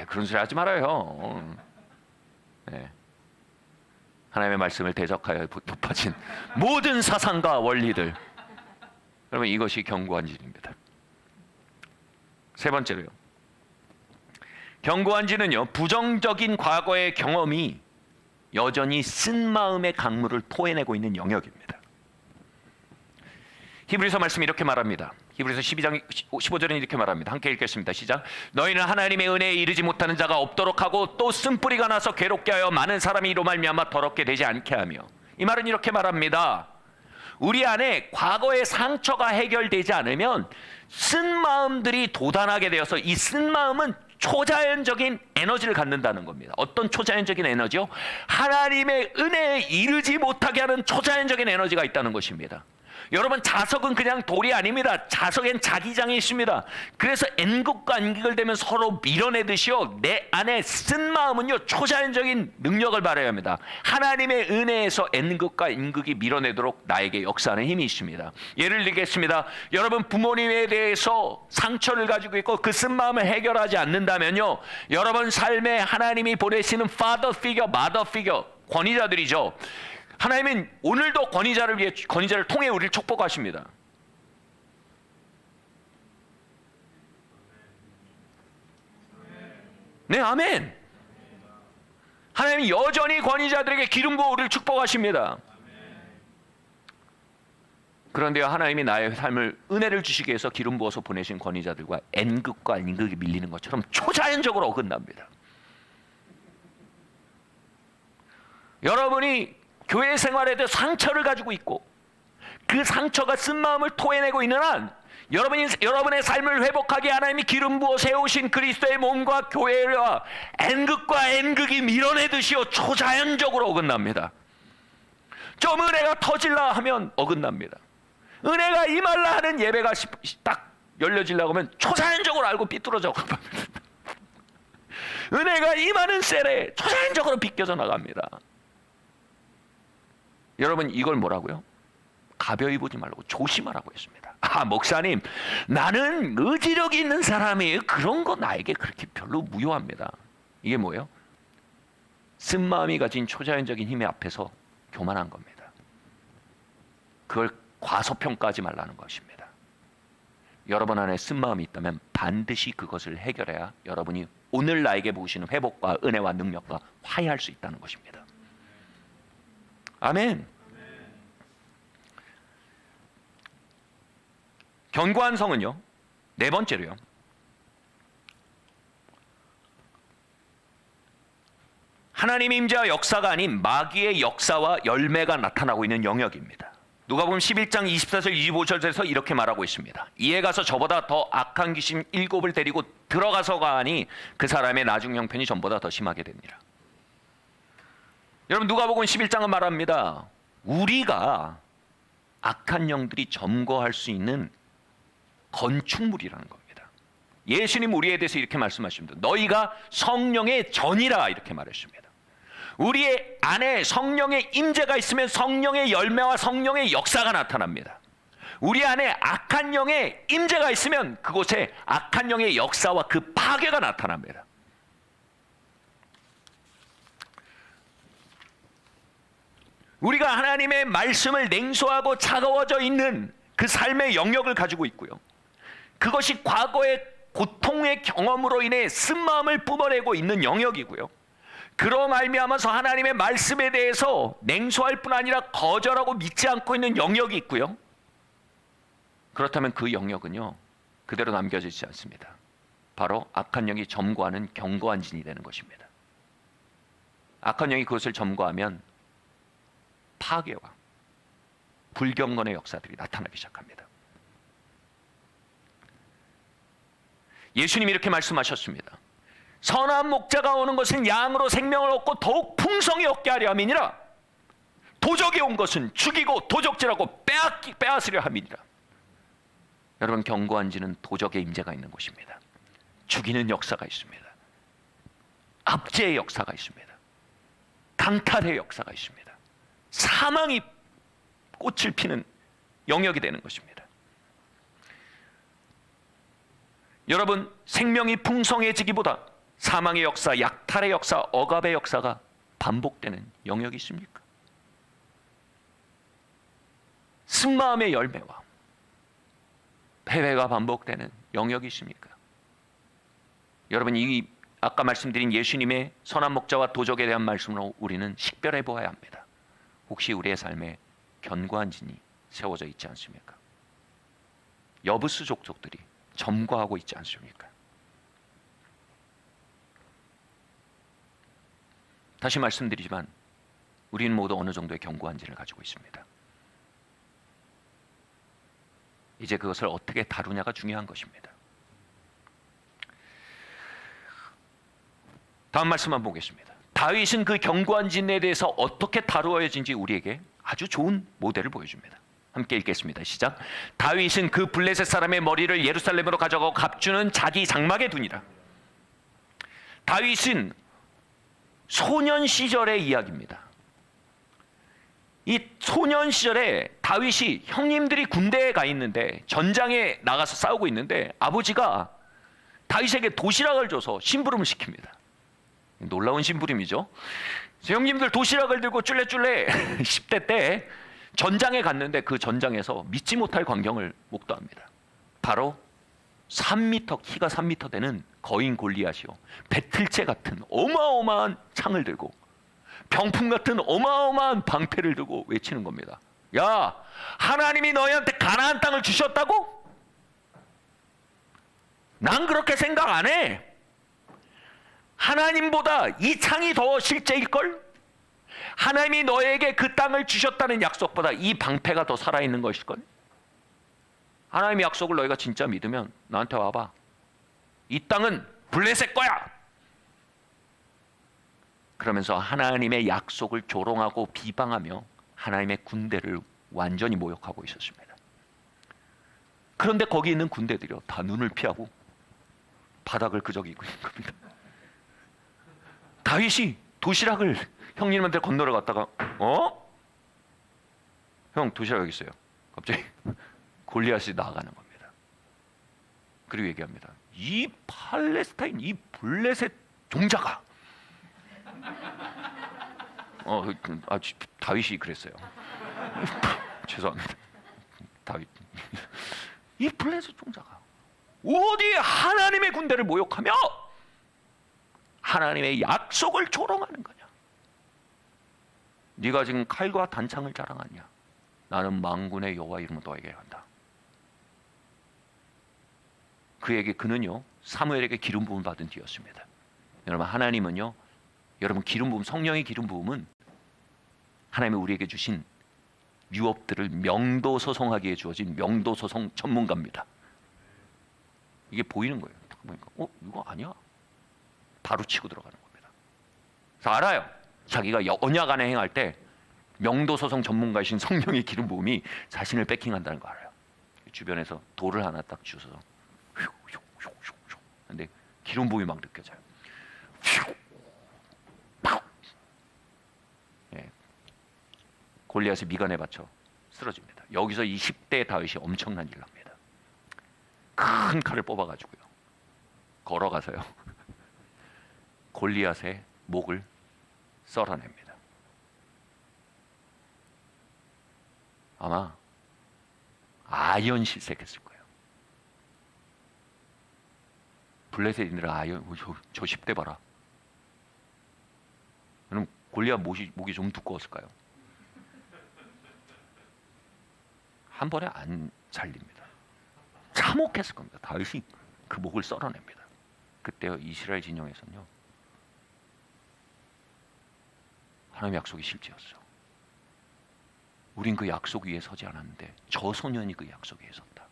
그런 소리 하지 말아요, 형. 네. 하나님의 말씀을 대적하여 높아진 모든 사상과 원리들. 여러분, 이것이 견고한 진입니다. 세 번째로요, 견고한 진은요, 부정적인 과거의 경험이 여전히 쓴 마음의 강물을 토해내고 있는 영역입니다. 히브리서 말씀이 이렇게 말합니다. 히브리서 12장 15절은 이렇게 말합니다. 함께 읽겠습니다. 시작. 너희는 하나님의 은혜에 이르지 못하는 자가 없도록 하고 또 쓴뿌리가 나서 괴롭게 하여 많은 사람이 이로 말미암아 더럽게 되지 않게 하며. 이 말은 이렇게 말합니다. 우리 안에 과거의 상처가 해결되지 않으면 쓴 마음들이 도단하게 되어서 이 쓴 마음은 초자연적인 에너지를 갖는다는 겁니다. 어떤 초자연적인 에너지요? 하나님의 은혜에 이르지 못하게 하는 초자연적인 에너지가 있다는 것입니다. 여러분, 자석은 그냥 돌이 아닙니다. 자석엔 자기장이 있습니다. 그래서 N극과 N극을 대면 서로 밀어내듯이요, 내 안에 쓴 마음은요, 초자연적인 능력을 발휘해야 합니다. 하나님의 은혜에서 N극과 N극이 밀어내도록 나에게 역사하는 힘이 있습니다. 예를 들겠습니다. 여러분, 부모님에 대해서 상처를 가지고 있고 그 쓴 마음을 해결하지 않는다면요, 여러분 삶에 하나님이 보내시는 father figure, mother figure, 권위자들이죠. 하나님은 오늘도 권위자를 통해 우리를 축복하십니다. 네, 아멘. 하나님은 여전히 권위자들에게 기름 부어 우리를 축복하십니다. 그런데요, 하나님이 나의 삶을 은혜를 주시기 위해서 기름 부어서 보내신 권위자들과 N극과 N극이 밀리는 것처럼 초자연적으로 어긋납니다. 여러분이 교회 생활에도 상처를 가지고 있고 그 상처가 쓴 마음을 토해내고 있는 한 여러분의 삶을 회복하게 하나님이 기름 부어 세우신 그리스도의 몸과 교회와 N극과 N극이 밀어내듯이요, 초자연적으로 어긋납니다. 좀 은혜가 터질라 하면 어긋납니다. 은혜가 임할라 하는 예배가 딱 열려지려고 하면 초자연적으로 알고 삐뚤어져 갑니다. 은혜가 임하는 셀에 초자연적으로 비껴져 나갑니다. 여러분, 이걸 뭐라고요? 가벼이 보지 말고 조심하라고 했습니다. 아, 목사님, 나는 의지력이 있는 사람이에요. 그런 거 나에게 그렇게 별로 무효합니다. 이게 뭐예요? 쓴마음이 가진 초자연적인 힘의 앞에서 교만한 겁니다. 그걸 과소평가하지 말라는 것입니다. 여러분 안에 쓴마음이 있다면 반드시 그것을 해결해야 여러분이 오늘 나에게 보시는 회복과 은혜와 능력과 화해할 수 있다는 것입니다. 아멘. 견고한 성은요, 네 번째로요, 하나님의 임재와 역사가 아닌 마귀의 역사와 열매가 나타나고 있는 영역입니다. 누가복음 11장 24절 25절에서 이렇게 말하고 있습니다. 이에 가서 저보다 더 악한 귀신 7을 데리고 들어가서 가니 그 사람의 나중 형편이 전보다 더 심하게 됩니다. 여러분, 누가복음 11장은 말합니다. 우리가 악한 영들이 점거할 수 있는 건축물이라는 겁니다. 예수님 우리에 대해서 이렇게 말씀하십니다. 너희가 성령의 전이라 이렇게 말했습니다. 우리의 안에 성령의 임재가 있으면 성령의 열매와 성령의 역사가 나타납니다. 우리 안에 악한 영의 임재가 있으면 그곳에 악한 영의 역사와 그 파괴가 나타납니다. 우리가 하나님의 말씀을 냉소하고 차가워져 있는 그 삶의 영역을 가지고 있고요, 그것이 과거의 고통의 경험으로 인해 쓴마음을 뿜어내고 있는 영역이고요, 그로 말미암아서 하나님의 말씀에 대해서 냉소할 뿐 아니라 거절하고 믿지 않고 있는 영역이 있고요, 그렇다면 그 영역은요, 그대로 남겨지지 않습니다. 바로 악한 영이 점거하는 견고한 진이 되는 것입니다. 악한 영이 그것을 점거하면 파괴와 불경건의 역사들이 나타나기 시작합니다. 예수님이 이렇게 말씀하셨습니다. 선한 목자가 오는 것은 양으로 생명을 얻고 더욱 풍성히 얻게 하려 함이니라. 도적이 온 것은 죽이고 도적질하고 빼앗으려 함이니라. 여러분, 견고한 지는 도적의 임재가 있는 곳입니다. 죽이는 역사가 있습니다. 압제의 역사가 있습니다. 강탈의 역사가 있습니다. 사망이 꽃을 피는 영역이 되는 것입니다. 여러분, 생명이 풍성해지기보다 사망의 역사, 약탈의 역사, 억압의 역사가 반복되는 영역이 있습니까? 쓴마음의 열매와 패배가 반복되는 영역이 있습니까? 여러분, 이 아까 말씀드린 예수님의 선한 목자와 도적에 대한 말씀으로 우리는 식별해 보아야 합니다. 혹시 우리의 삶에 견고한 진이 세워져 있지 않습니까? 여부수 족속들이 점거하고 있지 않습니까? 다시 말씀드리지만 우리는 모두 어느 정도의 견고한 진을 가지고 있습니다. 이제 그것을 어떻게 다루냐가 중요한 것입니다. 다음 말씀만 보겠습니다. 다윗은 그 견고한 진에 대해서 어떻게 다루어진지 우리에게 아주 좋은 모델을 보여줍니다. 함께 읽겠습니다. 시작. 다윗은 그 블레셋 사람의 머리를 예루살렘으로 가져가고 갑주는 자기 장막에 두니라. 다윗은 소년 시절의 이야기입니다. 이 소년 시절에 다윗이 형님들이 군대에 가 있는데 전장에 나가서 싸우고 있는데 아버지가 다윗에게 도시락을 줘서 심부름을 시킵니다. 놀라운 심부름이죠. 형님들 도시락을 들고 쫄래쫄래 10대 때 전장에 갔는데 그 전장에서 믿지 못할 광경을 목도합니다. 바로 3m, 키가 3m 되는 거인 골리앗이요, 배틀체 같은 어마어마한 창을 들고 병풍 같은 어마어마한 방패를 들고 외치는 겁니다. 야, 하나님이 너희한테 가나안 땅을 주셨다고? 난 그렇게 생각 안 해. 하나님보다 이 창이 더 실제일걸? 하나님이 너에게 그 땅을 주셨다는 약속보다 이 방패가 더 살아있는 것일걸? 하나님의 약속을 너희가 진짜 믿으면 나한테 와봐. 이 땅은 블레셋 거야. 그러면서 하나님의 약속을 조롱하고 비방하며 하나님의 군대를 완전히 모욕하고 있었습니다. 그런데 거기 있는 군대들이요, 다 눈을 피하고 바닥을 끄적이고 있는 겁니다. 다윗이 도시락을 형님한테 건너러 갔다가 형 도시락 여기 있어요. 갑자기 골리앗이 나가는 겁니다. 그리고 얘기합니다. 이 팔레스타인, 이 블레셋 종자가 다윗이 그랬어요. 죄송합니다. 다윗. 이 블레셋 종자가 어디 하나님의 군대를 모욕하며 하나님의 약속을 조롱하는 거냐? 네가 지금 칼과 단창을 자랑하냐? 나는 만군의 여호와 이름으로 너에게 한다. 그에게 그는요 사무엘에게 기름 부음을 받은 뒤였습니다. 여러분, 하나님은요, 여러분 기름 부음, 성령의 기름 부음은 하나님이 우리에게 주신 유업들을 명도 소송하기에 주어진 명도 소송 전문가입니다. 이게 보이는 거예요. 보니까 이거 아니야. 바로 치고 들어가는 겁니다. 그래서 알아요. 자기가 언약 안에 행할 때 명도 소송 전문가이신 성령의 기름 부음이 자신을 배킹한다는 거 알아요. 주변에서 돌을 하나 딱 주워서 근데 기름 부음이 막 느껴져요. 예. 골리앗의 미간에 받쳐 쓰러집니다. 여기서 이 10대 다윗이 엄청난 일 납니다. 큰 칼을 뽑아가지고요, 걸어가서요 골리앗의 목을 썰어냅니다. 아마 아연실색했을 거예요. 블레셋인들 저 10대 봐라. 그럼 골리앗 목이 좀 두꺼웠을까요? 한 번에 안 잘립니다. 참혹했을 겁니다. 다윗이 그 목을 썰어냅니다. 그때 이스라엘 진영에서는요, 하나님의 약속이 실제였어. 우린 그 약속 위에 서지 않았는데 저 소년이 그 약속 위에 섰다.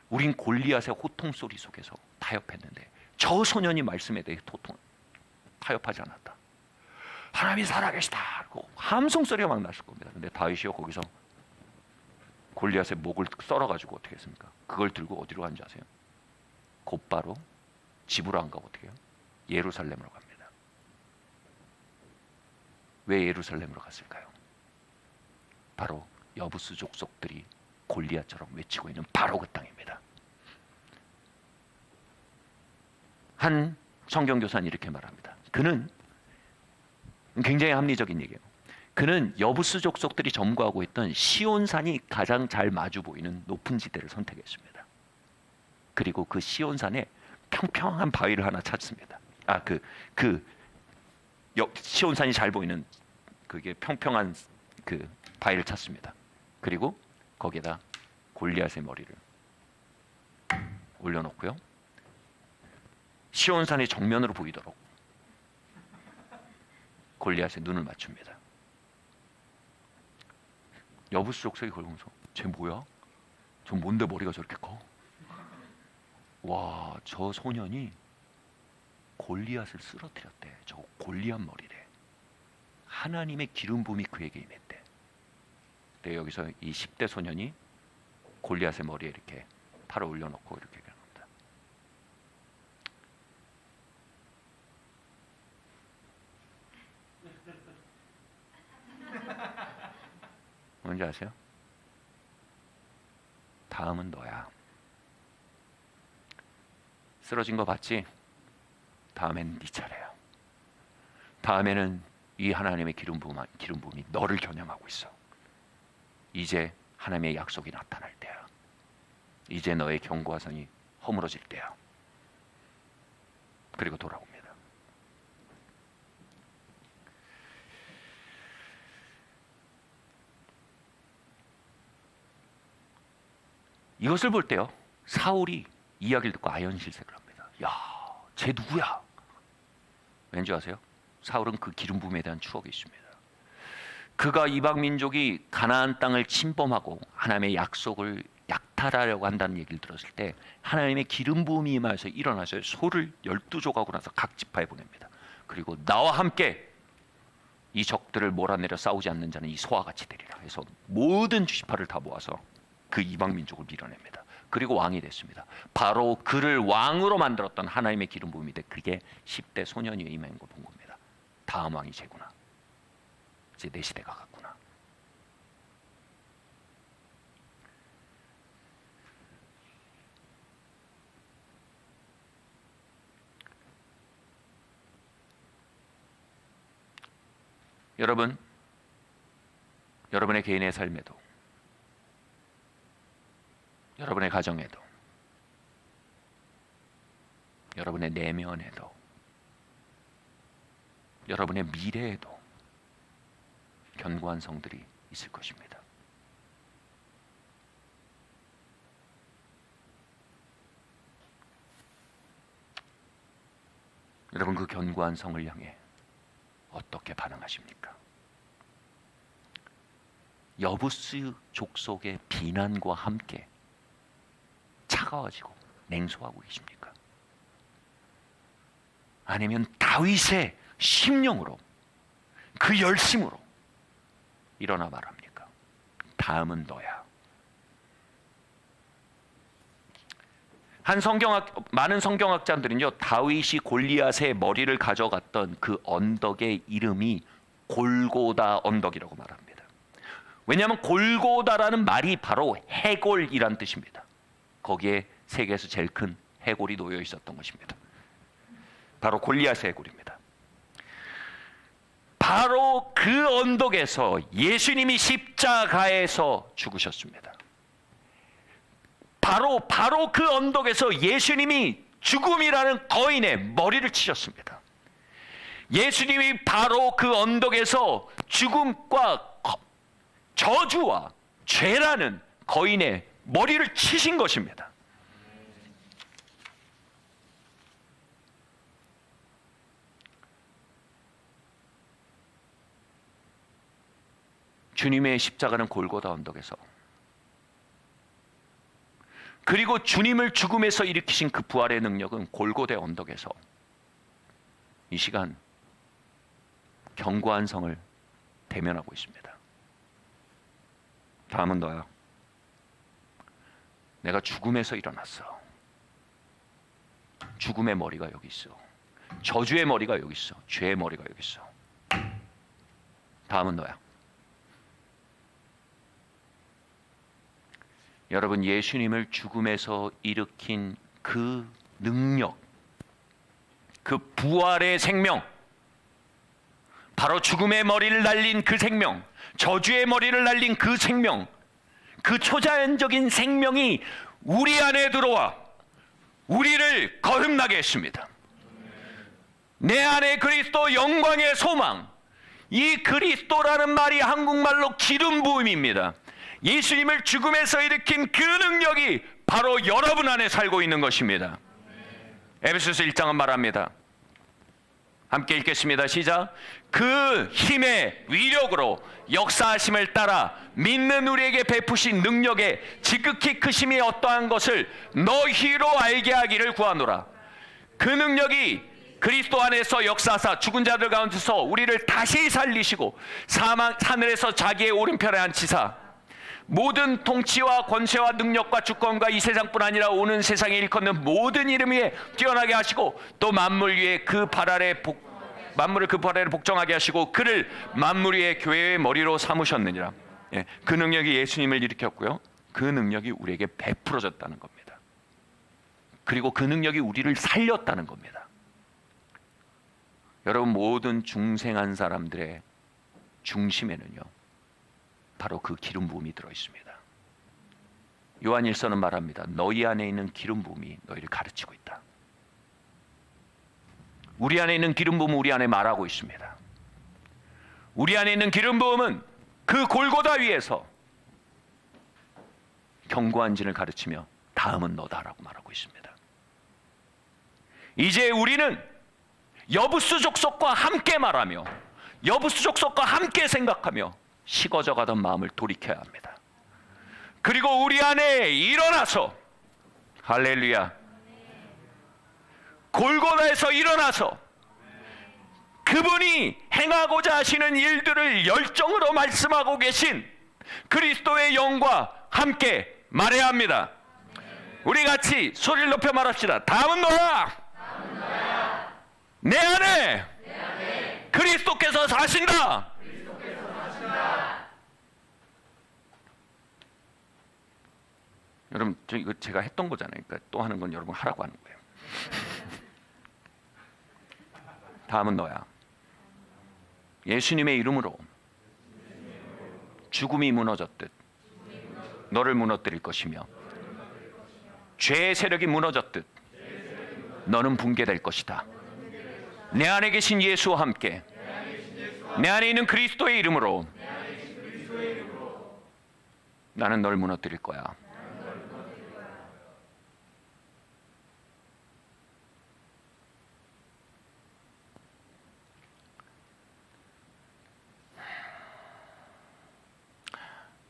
우린 골리앗의 호통 소리 속에서 타협했는데 저 소년이 말씀에 대해 타협하지 않았다. 하나님이 살아계시다 하고 함성 소리가 막 났을 겁니다. 근데 다윗이요, 거기서 골리앗의 목을 썰어가지고 어떻게 했습니까? 그걸 들고 어디로 간지 아세요? 곧바로 집으로 안 가고 어떻게 해요? 예루살렘으로 갑니다. 왜 예루살렘으로 갔을까요? 바로 여부수 족속들이 골리앗처럼 외치고 있는 바로 그 땅입니다. 한 성경교사는 이렇게 말합니다. 그는 굉장히 합리적인 얘기예요. 그는 여부스 족속들이 점거하고 있던 시온산이 가장 잘 마주 보이는 높은 지대를 선택했습니다. 그리고 그 시온산에 평평한 바위를 하나 찾습니다. 시온산이 잘 보이는 그게 평평한 그 바위를 찾습니다. 그리고 거기에다 골리앗의 머리를 올려놓고요. 시온산이 정면으로 보이도록 골리앗의 눈을 맞춥니다. 여부스 족속이 걸면서 쟤 뭐야? 저 뭔데 머리가 저렇게 커? 와, 저 소년이 골리앗을 쓰러뜨렸대. 저 골리앗 머리래. 하나님의 기름 부음이 그에게 임했대. 근데 여기서 이 10대 소년이 골리앗의 머리에 이렇게 팔을 올려놓고 이렇게 합니다. 뭔지 아세요? 다음은 너야. 쓰러진 거 봤지? 다음엔 네 차례야. 다음에는 이 하나님의 기름 부음이 너를 겨냥하고 있어. 이제 하나님의 약속이 나타날 때야. 이제 너의 경고화선이 허물어질 때야. 그리고 돌아옵니다. 이것을 볼 때요, 사울이 이야기를 듣고 아연실색을 합니다. 야, 쟤 누구야? 왠지 아세요? 사울은 그 기름 부음에 대한 추억이 있습니다. 그가 이방 민족이 가나안 땅을 침범하고 하나님의 약속을 약탈하려고 한다는 얘기를 들었을 때 하나님의 기름 부음이 임하여서 일어나서 소를 12조각으로 나서 각 지파에 보냅니다. 그리고 나와 함께 이 적들을 몰아내려 싸우지 않는 자는 이 소와 같이 되리라 해서 모든 지파를 다 모아서 그 이방 민족을 밀어냅니다. 그리고 왕이 됐습니다. 바로 그를 왕으로 만들었던 하나님의 기름 부음이 돼. 그게 10대 소년이 임한 걸 본 겁니다. 다음 왕이 쟤구나. 이제 내 시대가 갔구나. 여러분, 여러분의 개인의 삶에도, 여러분의 가정에도, 여러분의 내면에도, 여러분의 미래에도 견고한 성들이 있을 것입니다. 여러분, 그 견고한 성을 향해 어떻게 반응하십니까? 여부스 족속의 비난과 함께 차가워지고 냉소하고 계십니까? 아니면 다윗의 심령으로, 그 열심으로 일어나 말합니까? 다음은 너야. 많은 성경학자들은요, 다윗이 골리앗의 머리를 가져갔던 그 언덕의 이름이 골고다 언덕이라고 말합니다. 왜냐하면 골고다라는 말이 바로 해골이란 뜻입니다. 거기에 세계에서 제일 큰 해골이 놓여 있었던 것입니다. 바로 골리앗의 해골입니다. 바로 그 언덕에서 예수님이 십자가에서 죽으셨습니다. 바로 그 언덕에서 예수님이 죽음이라는 거인의 머리를 치셨습니다. 예수님이 바로 그 언덕에서 죽음과 저주와 죄라는 거인의 머리를 치신 것입니다. 주님의 십자가는 골고다 언덕에서, 그리고 주님을 죽음에서 일으키신 그 부활의 능력은 골고다 언덕에서 이 시간 견고한 성을 대면하고 있습니다. 다음은 너야. 내가 죽음에서 일어났어. 죽음의 머리가 여기 있어. 저주의 머리가 여기 있어. 죄의 머리가 여기 있어. 다음은 너야. 여러분, 예수님을 죽음에서 일으킨 그 능력, 그 부활의 생명, 바로 죽음의 머리를 날린 그 생명, 저주의 머리를 날린 그 생명, 그 초자연적인 생명이 우리 안에 들어와 우리를 거듭나게 했습니다. 내 안에 그리스도 영광의 소망, 이 그리스도라는 말이 한국말로 기름 부음입니다. 예수님을 죽음에서 일으킨 그 능력이 바로 여러분 안에 살고 있는 것입니다. 에베소서 1장은 말합니다. 함께 읽겠습니다. 시작. 그 힘의 위력으로 역사하심을 따라 믿는 우리에게 베푸신 능력의 지극히 크심이 어떠한 것을 너희로 알게 하기를 구하노라. 그 능력이 그리스도 안에서 역사하사 죽은 자들 가운데서 우리를 다시 살리시고 하늘에서 자기의 오른편에 앉히사 모든 통치와 권세와 능력과 주권과 이 세상뿐 아니라 오는 세상에 일컫는 모든 이름 위에 뛰어나게 하시고 또 만물 위에 만물을 그 발 아래 복종하게 하시고 그를 만물 위에 교회의 머리로 삼으셨느니라. 예, 그 능력이 예수님을 일으켰고요. 그 능력이 우리에게 베풀어졌다는 겁니다. 그리고 그 능력이 우리를 살렸다는 겁니다. 여러분, 모든 중생한 사람들의 중심에는요, 바로 그 기름 부음이 들어 있습니다. 요한일서는 말합니다. 너희 안에 있는 기름 부음이 너희를 가르치고 있다. 우리 안에 있는 기름 부음은 우리 안에 말하고 있습니다. 우리 안에 있는 기름 부음은 그 골고다 위에서 견고한 진을 가르치며 다음은 너다라고 말하고 있습니다. 이제 우리는 여부수 족속과 함께 말하며 여부수 족속과 함께 생각하며 식어져 가던 마음을 돌이켜야 합니다. 그리고 우리 안에 일어나서, 할렐루야, 골고다에서 일어나서 그분이 행하고자 하시는 일들을 열정으로 말씀하고 계신 그리스도의 영과 함께 말해야 합니다. 우리 같이 소리를 높여 말합시다. 다음은 너야. 내 안에 그리스도께서 사신다. 여러분, 이거 제가 했던 거잖아요. 그러니까 또 하는 건 여러분 하라고 하는 거예요. 다음은 너야. 예수님의 이름으로 죽음이 무너졌듯 너를 무너뜨릴 것이며 죄의 세력이 무너졌듯 너는 붕괴될 것이다. 내 안에 계신 예수와 함께 내 안에 있는 그리스도의 이름으로 나는 널 무너뜨릴 거야.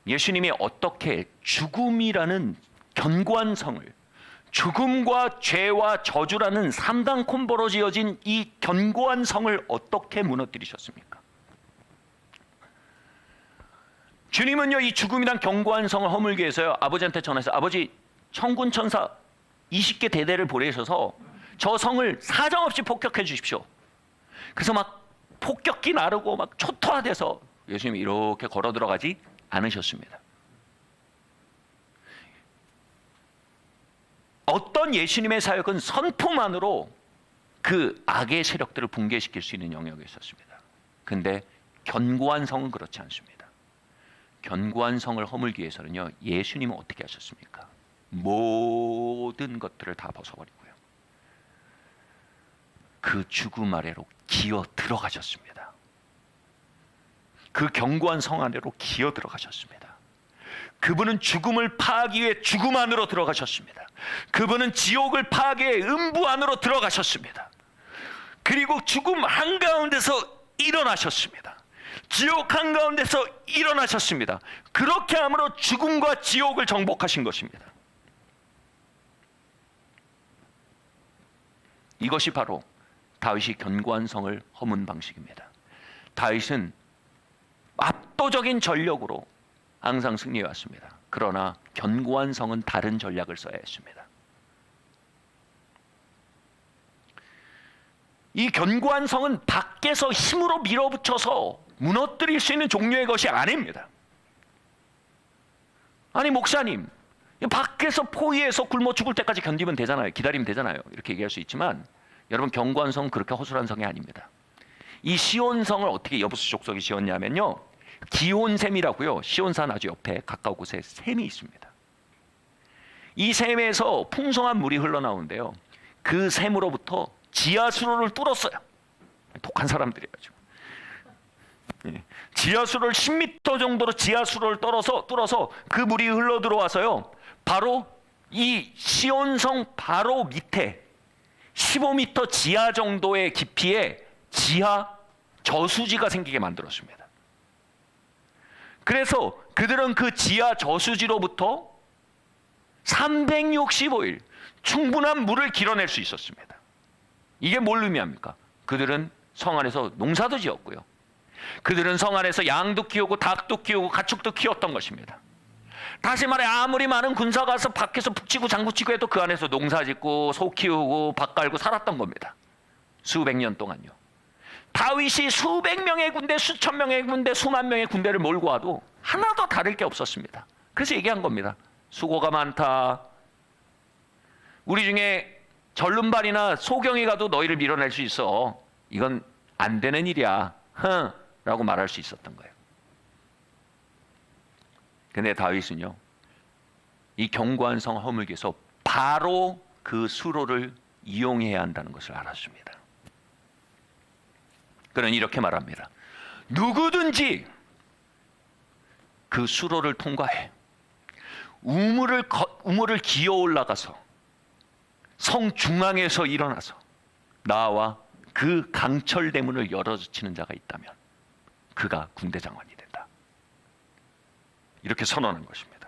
예수님이 어떻게 죽음이라는 견고한 성을, 죽음과 죄와 저주라는 3단 콤보로 지어진 이 견고한 성을 어떻게 무너뜨리셨습니까? 주님은요, 이 죽음이란 견고한 성을 허물기 위해서요, 아버지한테 전해서 아버지, 천군 천사 20개 대대를 보내셔서 저 성을 사정없이 폭격해 주십시오. 그래서 막 폭격기 나르고 막 초토화돼서 예수님이 이렇게 걸어 들어가지 않으셨습니다. 어떤 예수님의 사역은 선포만으로 그 악의 세력들을 붕괴시킬 수 있는 영역이 있었습니다. 근데 견고한 성은 그렇지 않습니다. 견고한 성을 허물기 위해서는요, 예수님은 어떻게 하셨습니까? 모든 것들을 다 벗어버리고요, 그 죽음 아래로 기어 들어가셨습니다. 그 견고한 성 안으로 기어 들어가셨습니다. 그분은 죽음을 파하기 위해 죽음 안으로 들어가셨습니다. 그분은 지옥을 파하기 위해 음부 안으로 들어가셨습니다. 그리고 죽음 한가운데서 일어나셨습니다. 지옥 한가운데서 일어나셨습니다. 그렇게 함으로 죽음과 지옥을 정복하신 것입니다. 이것이 바로 다윗이 견고한 성을 허문 방식입니다. 다윗은 압도적인 전력으로 항상 승리해왔습니다. 그러나 견고한 성은 다른 전략을 써야 했습니다. 이 견고한 성은 밖에서 힘으로 밀어붙여서 무너뜨릴 수 있는 종류의 것이 아닙니다. 아니 목사님, 밖에서 포위해서 굶어 죽을 때까지 견디면 되잖아요. 기다리면 되잖아요. 이렇게 얘기할 수 있지만 여러분, 견고한 성은 그렇게 허술한 성이 아닙니다. 이 시온성을 어떻게 여부수 족속이 지었냐면요, 기온샘이라고요, 시온산 아주 옆에 가까운 곳에 샘이 있습니다. 이 샘에서 풍성한 물이 흘러나오는데요, 그 샘으로부터 지하수로를 뚫었어요. 독한 사람들이에요. 지하수를 10m 정도로 지하수로를 뚫어서 그 물이 흘러 들어와서요, 바로 이 시온성 바로 밑에 15m 지하 정도의 깊이에 지하 저수지가 생기게 만들었습니다. 그래서 그들은 그 지하 저수지로부터 365일 충분한 물을 길어낼 수 있었습니다. 이게 뭘 의미합니까? 그들은 성 안에서 농사도 지었고요, 그들은 성 안에서 양도 키우고 닭도 키우고 가축도 키웠던 것입니다. 다시 말해, 아무리 많은 군사가 와서 밖에서 북치고 장구치고 해도 그 안에서 농사 짓고 소 키우고 밭 갈고 살았던 겁니다. 수백 년 동안요. 다윗이 수백 명의 군대, 수천 명의 군대, 수만 명의 군대를 몰고 와도 하나도 다를 게 없었습니다. 그래서 얘기한 겁니다. 수고가 많다. 우리 중에 전륜발이나 소경이 가도 너희를 밀어낼 수 있어. 이건 안 되는 일이야. 라고 말할 수 있었던 거예요. 근데 다윗은요, 이 견고한 성 허물기에서 바로 그 수로를 이용해야 한다는 것을 알았습니다. 그는 이렇게 말합니다. 누구든지 그 수로를 통과해 우물을 기어 올라가서 성 중앙에서 일어나서 나와 그 강철 대문을 열어젖히는 자가 있다면 그가 군대 장관이 된다. 이렇게 선언한 것입니다.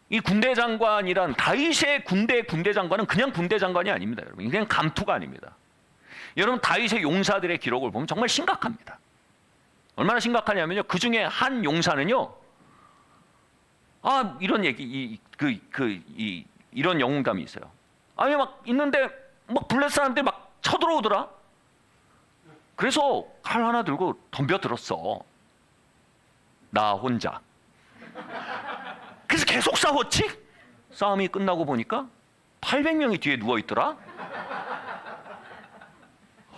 이 군대 장관이란, 다윗의 군대 장관은 그냥 군대 장관이 아닙니다. 여러분, 그냥 감투가 아닙니다. 여러분, 다윗의 용사들의 기록을 보면 정말 심각합니다. 얼마나 심각하냐면요, 그 중에 한 용사는요, 이런 얘기, 이런 영웅담이 있어요. 아니, 막 있는데 막 블레셋 사람들이 막 쳐들어오더라. 그래서 칼 하나 들고 덤벼들었어, 나 혼자. 그래서 계속 싸웠지? 싸움이 끝나고 보니까 800명이 뒤에 누워있더라.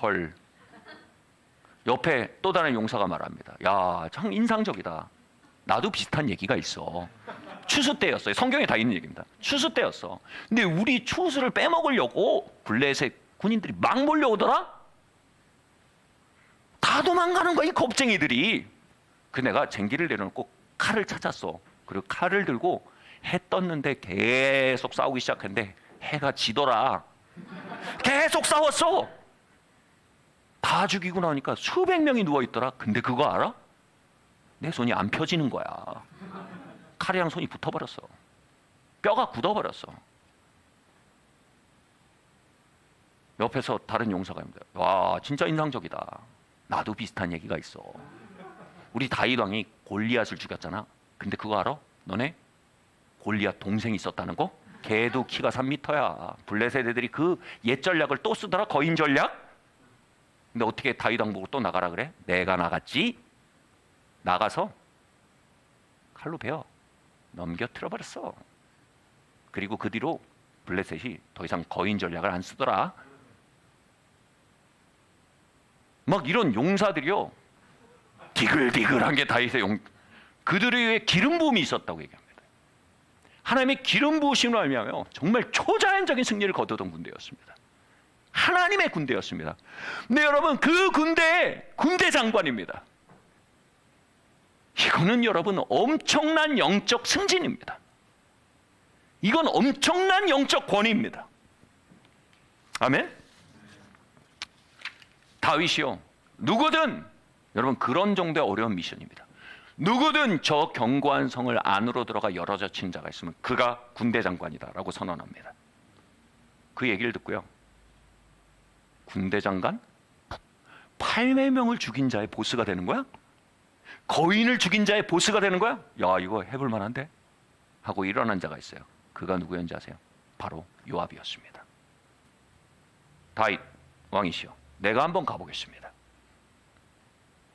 헐. 옆에 또 다른 용사가 말합니다. 야, 참 인상적이다. 나도 비슷한 얘기가 있어. 추수 때였어요. 성경에 다 있는 얘기입니다. 추수 때였어. 근데 우리 추수를 빼먹으려고 블레셋 군인들이 막 몰려오더라. 다 도망가는 거야, 이 겁쟁이들이. 그 내가 쟁기를 내려놓고 칼을 찾았어. 그리고 칼을 들고 해 떴는데 계속 싸우기 시작했는데 해가 지더라. 계속 싸웠어. 다 죽이고 나니까 수백 명이 누워있더라. 근데 그거 알아? 내 손이 안 펴지는 거야. 칼이랑 손이 붙어버렸어. 뼈가 굳어버렸어. 옆에서 다른 용사가 입니다. 와, 진짜 인상적이다. 나도 비슷한 얘기가 있어. 우리 다윗 왕이 골리앗을 죽였잖아. 근데 그거 알아? 너네 골리앗 동생이 있었다는 거? 걔도 키가 3m야. 블레셋 애들이 그 옛 전략을 또 쓰더라. 거인 전략. 근데 어떻게 다윗 왕 보고 또 나가라 그래? 내가 나갔지. 나가서 칼로 베어 넘겨뜨려 버렸어. 그리고 그 뒤로 블레셋이 더 이상 거인 전략을 안 쓰더라. 막 이런 용사들이요, 디글디글한 게 다윗의 그들의 위해 기름 부음이 있었다고 얘기합니다. 하나님의 기름 부으심으로 알미하며 정말 초자연적인 승리를 거두던 군대였습니다. 하나님의 군대였습니다. 근데 여러분, 그 군대 장관입니다. 이거는 여러분 엄청난 영적 승진입니다. 이건 엄청난 영적 권위입니다. 아멘? 다윗이요, 누구든, 여러분 그런 정도의 어려운 미션입니다. 누구든 저 견고한 성을 안으로 들어가 열어젖힌 자가 있으면 그가 군대 장관이다라고 선언합니다. 그 얘기를 듣고요, 군대 장관? 800명을 죽인 자의 보스가 되는 거야? 거인을 죽인 자의 보스가 되는 거야? 야, 이거 해볼 만한데? 하고 일어난 자가 있어요. 그가 누구였는지 아세요? 바로 요압이었습니다. 다윗 왕이시여, 내가 한번 가보겠습니다.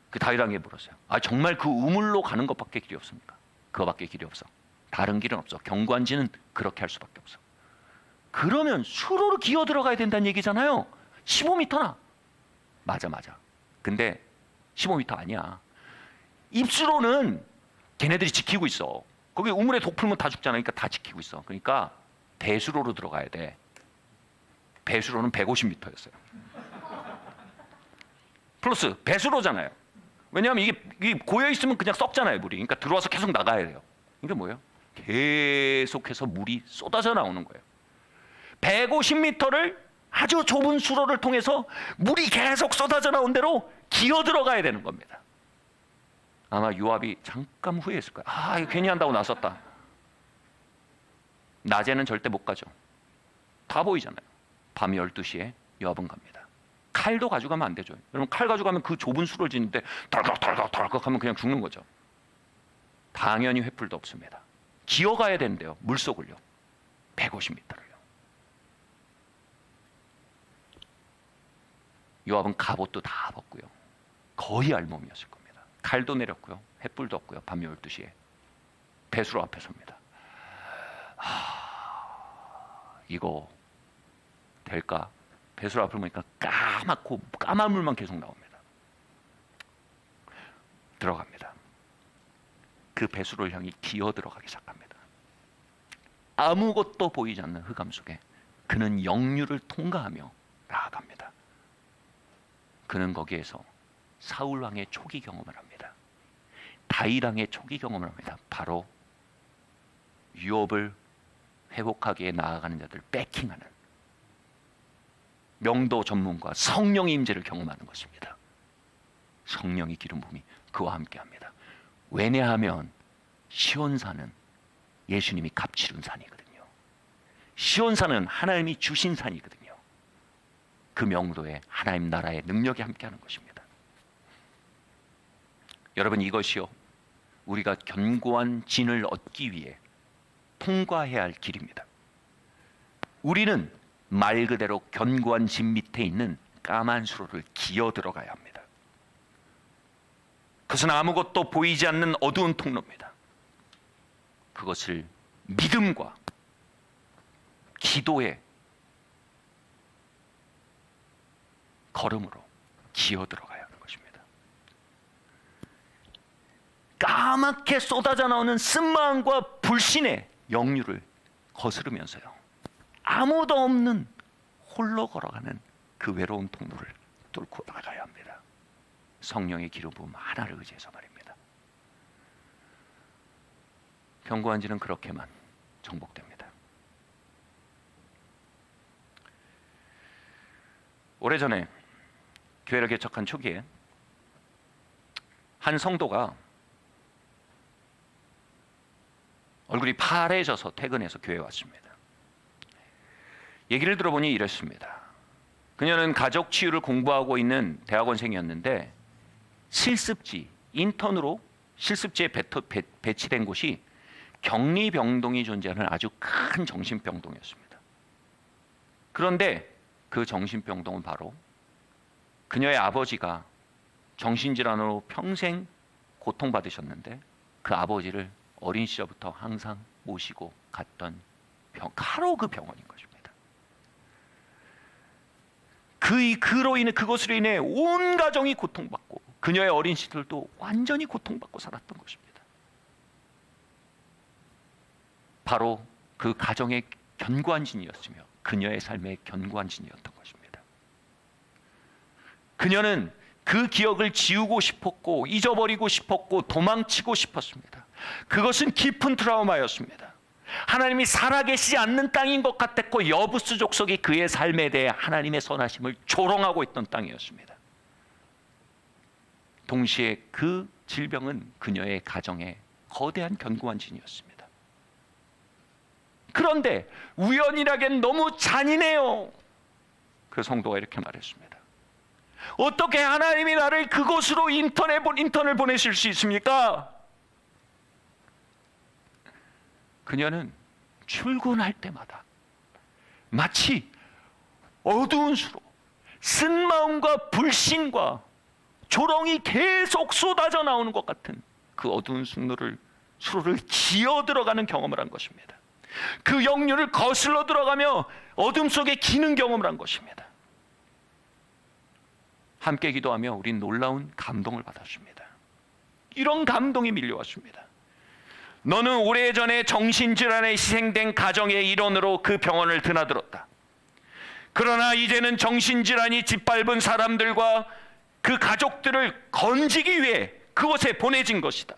그 다윗 왕에게 물었어요. 정말 그 우물로 가는 것밖에 길이 없습니까? 그거밖에 길이 없어. 다른 길은 없어. 견고한지는 그렇게 할 수밖에 없어. 그러면 수로로 기어 들어가야 된다는 얘기잖아요. 15m나. 맞아. 근데 15m 아니야. 입수로는 걔네들이 지키고 있어. 거기 우물에 독 풀면 다 죽잖아. 그러니까 다 지키고 있어. 그러니까 배수로로 들어가야 돼. 배수로는 150m였어요. 플러스 배수로잖아요. 왜냐하면 이게 고여 있으면 그냥 썩잖아요, 물이. 그러니까 들어와서 계속 나가야 돼요. 이게 뭐예요? 계속해서 물이 쏟아져 나오는 거예요. 150m를 아주 좁은 수로를 통해서 물이 계속 쏟아져 나온 대로 기어 들어가야 되는 겁니다. 아마 요압이 잠깐 후회했을 거예요. 아, 이거 괜히 한다고 나섰다. 낮에는 절대 못 가죠. 다 보이잖아요. 밤 12시에 요압은 갑니다. 칼도 가져가면 안 되죠. 여러분, 칼 가져가면 그 좁은 수로를 짓는데 덜컥 하면 그냥 죽는 거죠. 당연히 횃불도 없습니다. 기어가야 되는데요. 물속을요. 150m를요. 요압은 갑옷도 다 벗고요. 거의 알몸이었을 겁니다. 칼도 내렸고요. 횃불도 없고요. 밤 12시에 배수로 앞에 섭니다. 이거 될까? 배수로 앞을 보니까 까맣고 까만 물만 계속 나옵니다. 들어갑니다. 그 배수로를 향해 기어 들어가기 시작합니다. 아무것도 보이지 않는 흑암 속에 그는 역류를 통과하며 나아갑니다. 그는 거기에서 사울 왕의 초기 경험을 합니다. 다윗 왕의 초기 경험을 합니다. 바로 유업을 회복하기에 나아가는 자들 백킹하는 명도 전문가 성령의 임재를 경험하는 것입니다. 성령의 기름 부음이 그와 함께합니다. 왜냐하면 시온산은 예수님이 값치른 산이거든요. 시온산은 하나님이 주신 산이거든요. 그 명도에 하나님 나라의 능력이 함께하는 것입니다. 여러분, 이것이요 우리가 견고한 진을 얻기 위해 통과해야 할 길입니다. 우리는 말 그대로 견고한 진 밑에 있는 까만 수로를 기어 들어가야 합니다. 그것은 아무것도 보이지 않는 어두운 통로입니다. 그것을 믿음과 기도의 걸음으로 기어 들어가야 하는 것입니다. 까맣게 쏟아져 나오는 쓴마음과 불신의 역류를 거스르면서요 아무도 없는 홀로 걸어가는 그 외로운 통로를 뚫고 나가야 합니다. 성령의 기름 부음 하나를 의지해서 말입니다. 견고한 지는 그렇게만 정복됩니다. 오래전에 교회를 개척한 초기에 한 성도가 얼굴이 파래져서 퇴근해서 교회에 왔습니다. 얘기를 들어보니 이랬습니다. 그녀는 가족 치유를 공부하고 있는 대학원생이었는데 실습지, 인턴으로 실습지에 배치된 곳이 격리병동이 존재하는 아주 큰 정신병동이었습니다. 그런데 그 정신병동은 바로 그녀의 아버지가 정신질환으로 평생 고통받으셨는데 그 아버지를 어린 시절부터 항상 모시고 갔던 바로 그 병원인 것입니다. 그것으로 인해 온 가정이 고통받고 그녀의 어린 시절도 완전히 고통받고 살았던 것입니다. 바로 그 가정의 견고한 진이었으며 그녀의 삶의 견고한 진이었던 것입니다. 그녀는 그 기억을 지우고 싶었고 잊어버리고 싶었고 도망치고 싶었습니다. 그것은 깊은 트라우마였습니다. 하나님이 살아계시지 않는 땅인 것 같았고 여부스 족속이 그의 삶에 대해 하나님의 선하심을 조롱하고 있던 땅이었습니다. 동시에 그 질병은 그녀의 가정에 거대한 견고한 진이었습니다. 그런데 우연이라기엔 너무 잔인해요. 그 성도가 이렇게 말했습니다. 어떻게 하나님이 나를 그곳으로 인턴을 보내실 수 있습니까? 그녀는 출근할 때마다 마치 어두운 수로 쓴마음과 불신과 조롱이 계속 쏟아져 나오는 것 같은 그 어두운 수로를 기어 들어가는 경험을 한 것입니다. 그 역류를 거슬러 들어가며 어둠 속에 기는 경험을 한 것입니다. 함께 기도하며 우린 놀라운 감동을 받았습니다. 이런 감동이 밀려왔습니다. 너는 오래전에 정신질환에 희생된 가정의 일원으로 그 병원을 드나들었다. 그러나 이제는 정신질환이 짓밟은 사람들과 그 가족들을 건지기 위해 그곳에 보내진 것이다.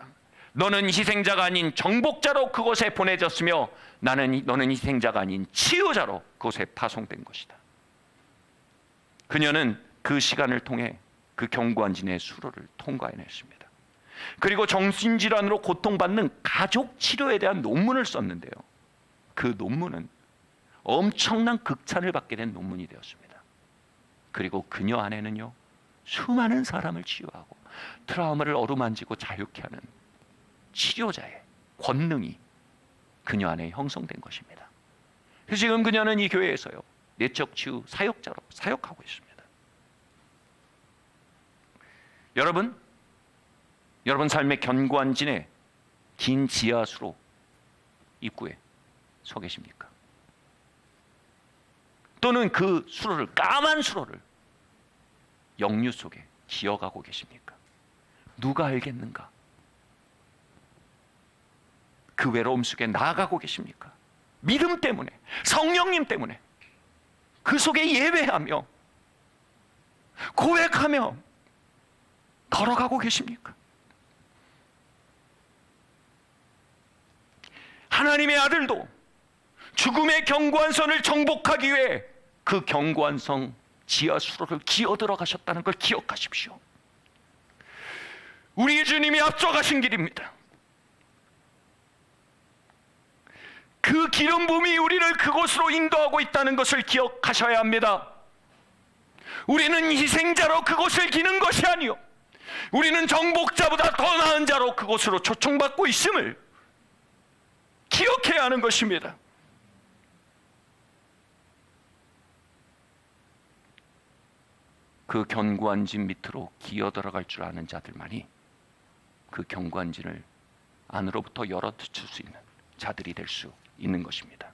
너는 희생자가 아닌 정복자로 그곳에 보내졌으며 너는 희생자가 아닌 치유자로 그곳에 파송된 것이다. 그녀는 그 시간을 통해 그 견고한 진의 수로를 통과해냈습니다. 그리고 정신질환으로 고통받는 가족 치료에 대한 논문을 썼는데요. 그 논문은 엄청난 극찬을 받게 된 논문이 되었습니다. 그리고 그녀 안에는요, 수많은 사람을 치유하고 트라우마를 어루만지고 자유케 하는 치료자의 권능이 그녀 안에 형성된 것입니다. 그래서 지금 그녀는 이 교회에서요, 내적 치유 사역자로 사역하고 있습니다. 여러분 삶의 견고한 진에 긴 지하수로 입구에 서 계십니까? 또는 그 수로를, 까만 수로를 역류 속에 기어가고 계십니까? 누가 알겠는가? 그 외로움 속에 나아가고 계십니까? 믿음 때문에, 성령님 때문에 그 속에 예배하며 고백하며 걸어가고 계십니까? 하나님의 아들도 죽음의 견고한 선을 정복하기 위해 그 견고한 성 지하수로를 기어 들어가셨다는 걸 기억하십시오. 우리 주님이 앞서가신 길입니다. 그 기름 부음이 우리를 그곳으로 인도하고 있다는 것을 기억하셔야 합니다. 우리는 희생자로 그곳을 기는 것이 아니요, 우리는 정복자보다 더 나은 자로 그곳으로 초청받고 있음을 기억해야 하는 것입니다. 그 견고한 진 밑으로 기어 들어갈 줄 아는 자들만이 그 견고한 진을 안으로부터 열어젖힐 수 있는 자들이 될 수 있는 것입니다.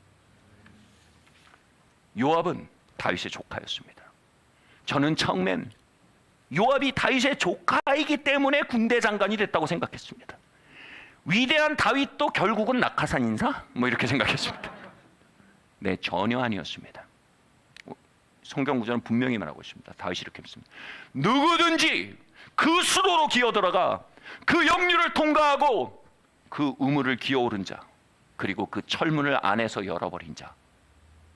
요압은 다윗의 조카였습니다. 저는 처음엔 요압이 다윗의 조카이기 때문에 군대 장관이 됐다고 생각했습니다. 위대한 다윗도 결국은 낙하산 인사? 이렇게 생각했습니다. 네, 전혀 아니었습니다. 성경 구절은 분명히 말하고 있습니다. 다윗이 이렇게 했습니다. 누구든지 그 수로로 기어 들어가 그 역류를 통과하고 그 우물을 기어오른 자, 그리고 그 철문을 안에서 열어버린 자,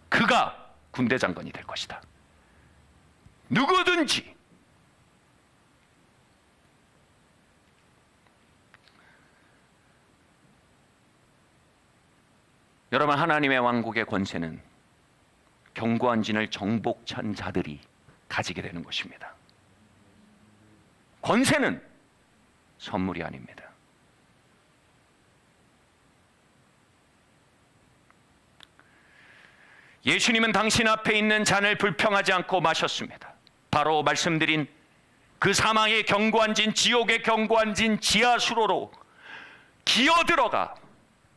그가 군대 장관이 될 것이다. 누구든지. 여러분, 하나님의 왕국의 권세는 견고한 진을 정복한 자들이 가지게 되는 것입니다. 권세는 선물이 아닙니다. 예수님은 당신 앞에 있는 잔을 불평하지 않고 마셨습니다. 바로 말씀드린 그 사망의 견고한 진, 지옥의 견고한 진 지하수로로 기어들어가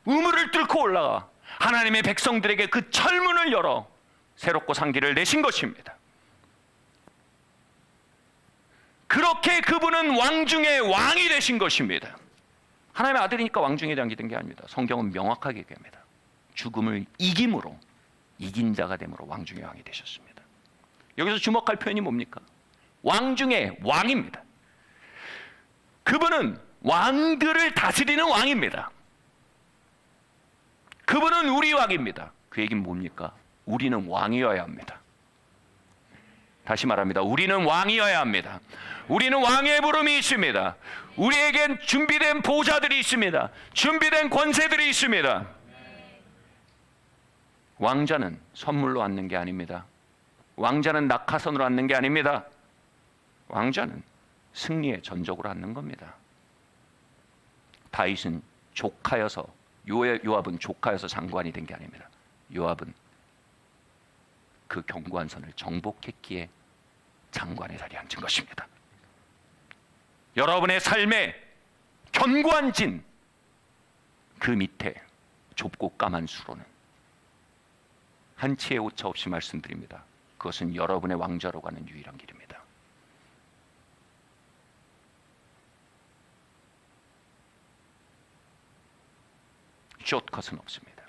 우물을 뚫고 올라가 하나님의 백성들에게 그 철문을 열어 새롭고 산 길을 내신 것입니다. 그렇게 그분은 왕 중의 왕이 되신 것입니다. 하나님의 아들이니까 왕 중에 대한 게 아닙니다. 성경은 명확하게 얘기합니다. 죽음을 이김으로, 이긴 자가 됨으로 왕 중의 왕이 되셨습니다. 여기서 주목할 표현이 뭡니까? 왕 중의 왕입니다. 그분은 왕들을 다스리는 왕입니다. 그분은 우리 왕입니다. 그 얘기는 뭡니까? 우리는 왕이어야 합니다. 다시 말합니다. 우리는 왕이어야 합니다. 우리는 왕의 부름이 있습니다. 우리에겐 준비된 보좌들이 있습니다. 준비된 권세들이 있습니다. 왕자는 선물로 앉는 게 아닙니다. 왕자는 낙하산으로 앉는 게 아닙니다. 왕자는 승리의 전적으로 앉는 겁니다. 다윗은 조카여서, 요압은 조카여서 장관이 된 게 아닙니다. 요압은 그 견고한 선을 정복했기에 장관의 자리에 앉은 것입니다. 여러분의 삶의 견고한 진, 그 밑에 좁고 까만 수로는 한치의 오차 없이 말씀드립니다. 그것은 여러분의 왕좌로 가는 유일한 길입니다. 숏컷은 없습니다.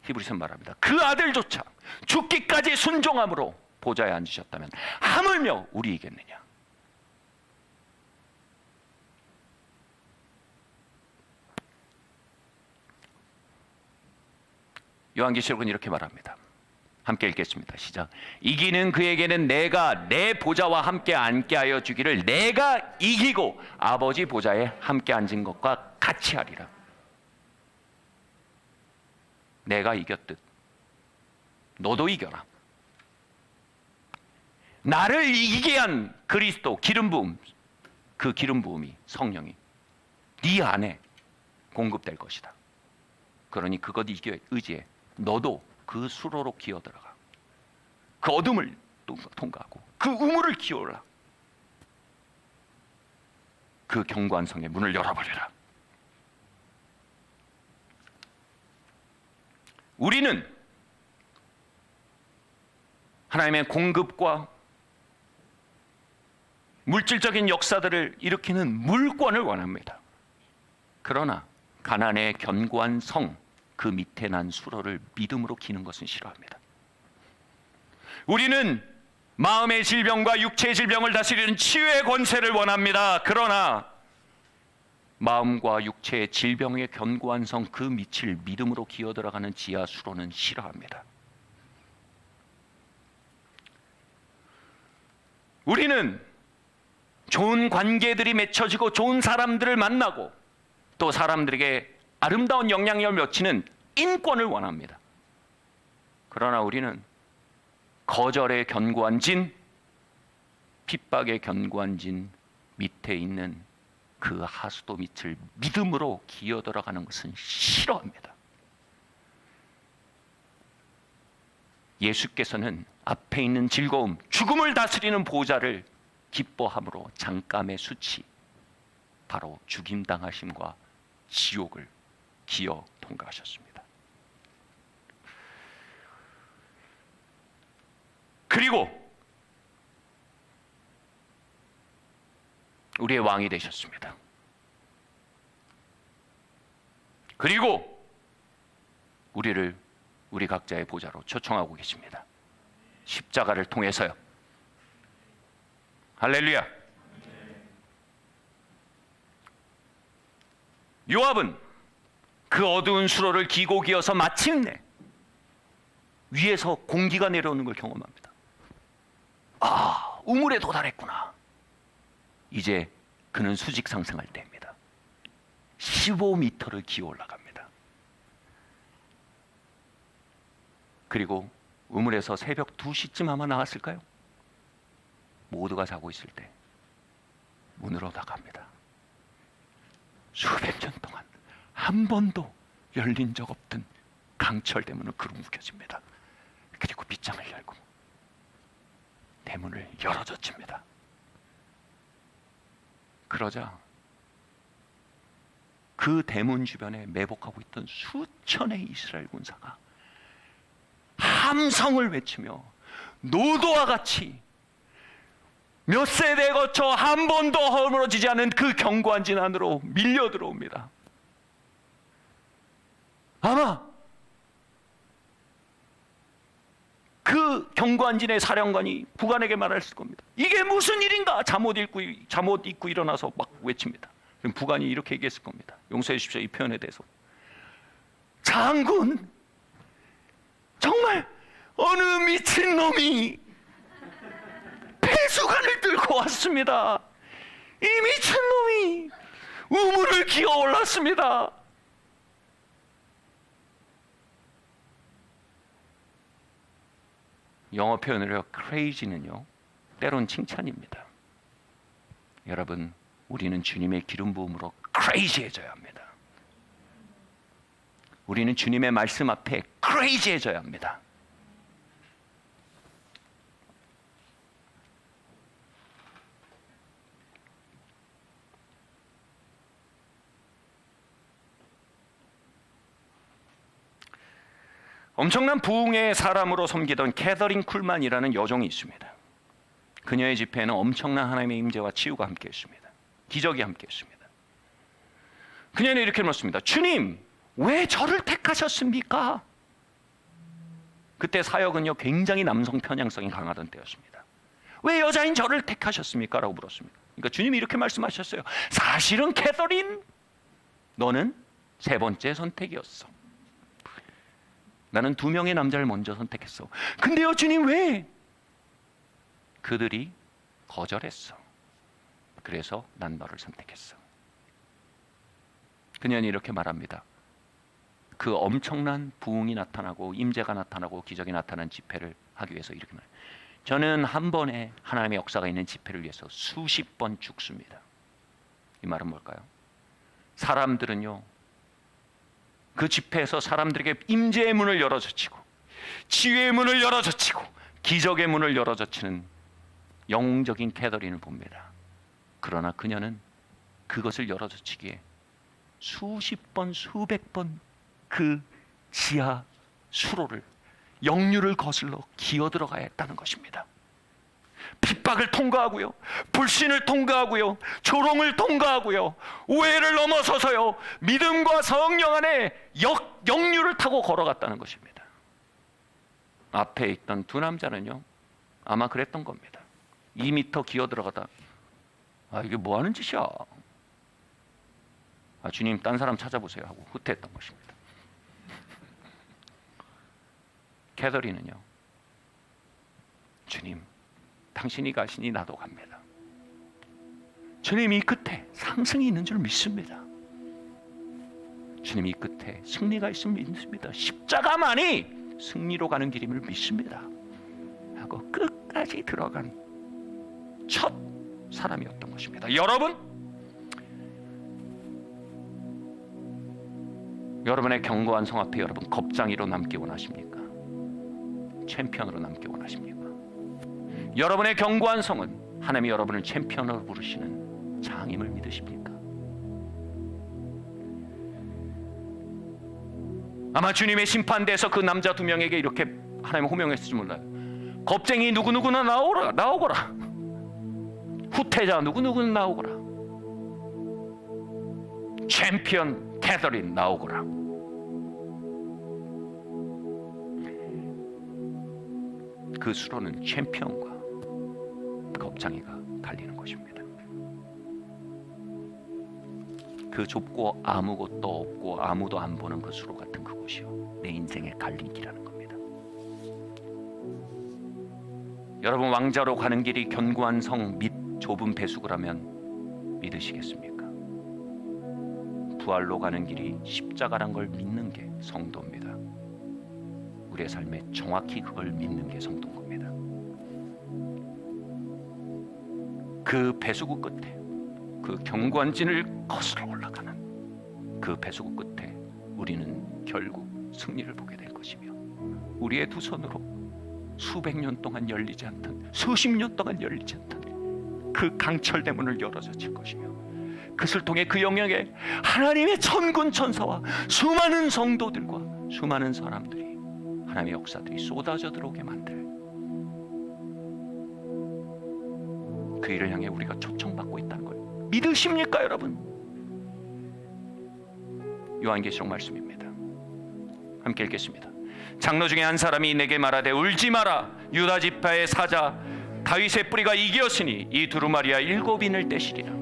히브리서 말합니다. 그 아들조차 죽기까지 순종함으로 보좌에 앉으셨다면 하물며 우리이겠느냐. 요한계시록은 이렇게 말합니다. 함께 읽겠습니다. 시작. 이기는 그에게는 내가 내 보좌와 함께 앉게 하여 주기를 내가 이기고 아버지 보좌에 함께 앉은 것과 같이 하리라. 내가 이겼듯 너도 이겨라. 나를 이기게 한 그리스도 기름 부음, 그 기름 부음이 성령이 네 안에 공급될 것이다. 그러니 그것 의지해 너도 그 수로로 기어들어가. 그 어둠을 통과하고 그 우물을 기어올라. 그 견고한 성의 문을 열어버리라. 우리는 하나님의 공급과 물질적인 역사들을 일으키는 물권을 원합니다. 그러나 가나안의 견고한 성, 그 밑에 난 수로를 믿음으로 기는 것은 싫어합니다. 우리는 마음의 질병과 육체의 질병을 다스리는 치유의 권세를 원합니다. 그러나 마음과 육체의 질병의 견고한 성, 그 밑을 믿음으로 기어들어가는 지하 수로는 싫어합니다. 우리는 좋은 관계들이 맺혀지고 좋은 사람들을 만나고 또 사람들에게 아름다운 영향력을 미치는 인권을 원합니다. 그러나 우리는 거절의 견고한 진, 핍박의 견고한 진 밑에 있는 그 하수도 밑을 믿음으로 기어들어가는 것은 싫어합니다. 예수께서는 앞에 있는 즐거움, 죽음을 다스리는 보좌를 기뻐함으로 잠깐의 수치, 바로 죽임당하심과 지옥을 기어 통과하셨습니다. 그리고 우리의 왕이 되셨습니다. 그리고 우리를 우리 각자의 보좌로 초청하고 계십니다. 십자가를 통해서요. 할렐루야. 요압은 그 어두운 수로를 기고 기어서 마침내 위에서 공기가 내려오는 걸 경험합니다. 아, 우물에 도달했구나. 이제 그는 수직 상승할 때입니다. 15m를 기어 올라갑니다. 그리고 우물에서 새벽 2시쯤 아마 나왔을까요? 모두가 자고 있을 때 문으로 나갑니다. 수백 년 동안 한 번도 열린 적 없던 강철 대문은 그루묵혀집니다. 그리고 빗장을 열고 대문을 열어젖힙니다. 그러자 그 대문 주변에 매복하고 있던 수천의 이스라엘 군사가 함성을 외치며 노도와 같이 몇 세대에 거쳐 한 번도 허물어지지 않은 그 견고한 진 안으로 밀려 들어옵니다. 아마 그 견고한 진의 사령관이 부관에게 말했을 겁니다. 이게 무슨 일인가? 잠옷 입고 일어나서 막 외칩니다. 그럼 부관이 이렇게 얘기했을 겁니다. 용서해 주십시오, 이 표현에 대해서. 장군, 정말 어느 미친놈이 배수관을 들고 왔습니다. 이 미친놈이 우물을 기어 올랐습니다. 영어 표현으로 crazy는요, 때론 칭찬입니다. 여러분, 우리는 주님의 기름 부음으로 crazy해져야 합니다. 우리는 주님의 말씀 앞에 crazy해져야 합니다. 엄청난 부흥의 사람으로 섬기던 캐서린 쿨만이라는 여종이 있습니다. 그녀의 집회에는 엄청난 하나님의 임재와 치유가 함께했습니다. 기적이 함께했습니다. 그녀는 이렇게 물었습니다. 주님, 왜 저를 택하셨습니까? 그때 사역은요 굉장히 남성 편향성이 강하던 때였습니다. 왜 여자인 저를 택하셨습니까? 라고 물었습니다. 그러니까 주님이 이렇게 말씀하셨어요. 사실은 캐서린, 너는 세 번째 선택이었어. 나는 2명의 남자를 먼저 선택했어. 근데요 주님, 왜? 그들이 거절했어. 그래서 난 너를 선택했어. 그녀는 이렇게 말합니다. 그 엄청난 부흥이 나타나고 임재가 나타나고 기적이 나타난 집회를 하기 위해서 이렇게 말해요. 저는 한 번에 하나님의 역사가 있는 집회를 위해서 수십 번 죽습니다. 이 말은 뭘까요? 사람들은요 그 집회에서 사람들에게 임재의 문을 열어젖히고 치유의 문을 열어젖히고 기적의 문을 열어젖히는 영웅적인 캐서린을 봅니다. 그러나 그녀는 그것을 열어젖히기에 수십 번 수백 번 그 지하 수로를 역류를 거슬러 기어들어가야 했다는 것입니다. 핍박을 통과하고요, 불신을 통과하고요, 조롱을 통과하고요, 오해를 넘어서서요 믿음과 성령 안에 역류를 타고 걸어갔다는 것입니다. 앞에 있던 두 남자는요 아마 그랬던 겁니다. 2m 기어들어가다 이게 뭐 하는 짓이야, 주님 딴 사람 찾아보세요 하고 후퇴했던 것입니다. 캐서린은요, 주님 당신이 가시니 나도 갑니다. 주님 이 끝에 상승이 있는 줄 믿습니다. 주님 이 끝에 승리가 있음을 믿습니다. 십자가만이 승리로 가는 길임을 믿습니다 하고 끝까지 들어간 첫 사람이었던 것입니다. 여러분의 견고한 성 앞에 여러분 겁장이로 남기 원하십니까? 챔피언으로 남기 원하십니까? 여러분의 견고한 성은 하나님이 여러분을 챔피언으로 부르시는 장임을 믿으십니까? 아마 주님의 심판대에서 그 남자 2명에게 이렇게 하나님 호명했을지 몰라요. 겁쟁이 누구누구나 나오거라. 후퇴자 누구누구는 나오거라. 챔피언 캐서린 나오거라. 그 수로는 챔피언과 겁장이가 달리는 것입니다. 그 좁고 아무것도 없고 아무도 안 보는 그 수로 같은 그곳이요, 내 인생의 갈림길이라는 겁니다. 여러분, 왕자로 가는 길이 견고한 성 및 좁은 배수구라면 믿으시겠습니까? 부활로 가는 길이 십자가란 걸 믿는 게 성도입니다. 우리의 삶에 정확히 그걸 믿는 게 성도인 겁니다. 그 배수구 끝에, 그 견고한 진을 거슬러 올라가는 그 배수구 끝에 우리는 결국 승리를 보게 될 것이며, 우리의 두 손으로 수백 년 동안 열리지 않던, 수십 년 동안 열리지 않던 그 강철 문을 열어젖힐 것이며, 그것을 통해 그 영역에 하나님의 천군 천사와 수많은 성도들과 수많은 사람들이, 하나님의 역사들이 쏟아져 들어오게 만들 그 일을 향해 우리가 초청받고 있다는 걸 믿으십니까, 여러분? 요한계시록 말씀입니다. 함께 읽겠습니다. 장로 중에 한 사람이 내게 말하되 울지 마라. 유다 지파의 사자 다윗의 뿌리가 이기었으니 이 두루마리와 7인을 떼시리라.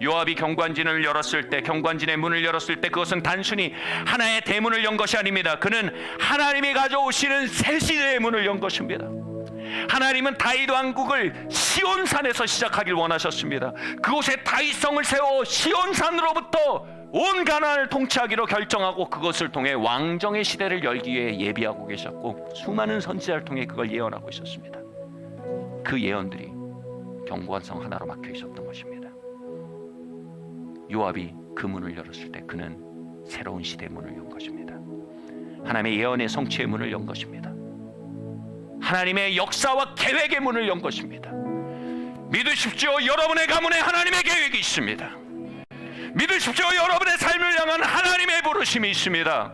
요압이 경관진을 열었을 때, 경관진의 문을 열었을 때 그것은 단순히 하나의 대문을 연 것이 아닙니다. 그는 하나님이 가져오시는 새 시대의 문을 연 것입니다. 하나님은 다윗 왕국을 시온산에서 시작하길 원하셨습니다. 그곳에 다윗성을 세워 시온산으로부터 온 가나안을 통치하기로 결정하고 그것을 통해 왕정의 시대를 열기 위해 예비하고 계셨고, 수많은 선지자를 통해 그걸 예언하고 있었습니다. 그 예언들이 견고한 성 하나로 막혀 있었던 것입니다. 요압이 그 문을 열었을 때 그는 새로운 시대의 문을 연 것입니다. 하나님의 예언의 성취의 문을 연 것입니다. 하나님의 역사와 계획의 문을 연 것입니다. 믿으십시오. 여러분의 가문에 하나님의 계획이 있습니다. 믿으십시오. 여러분의 삶을 향한 하나님의 부르심이 있습니다.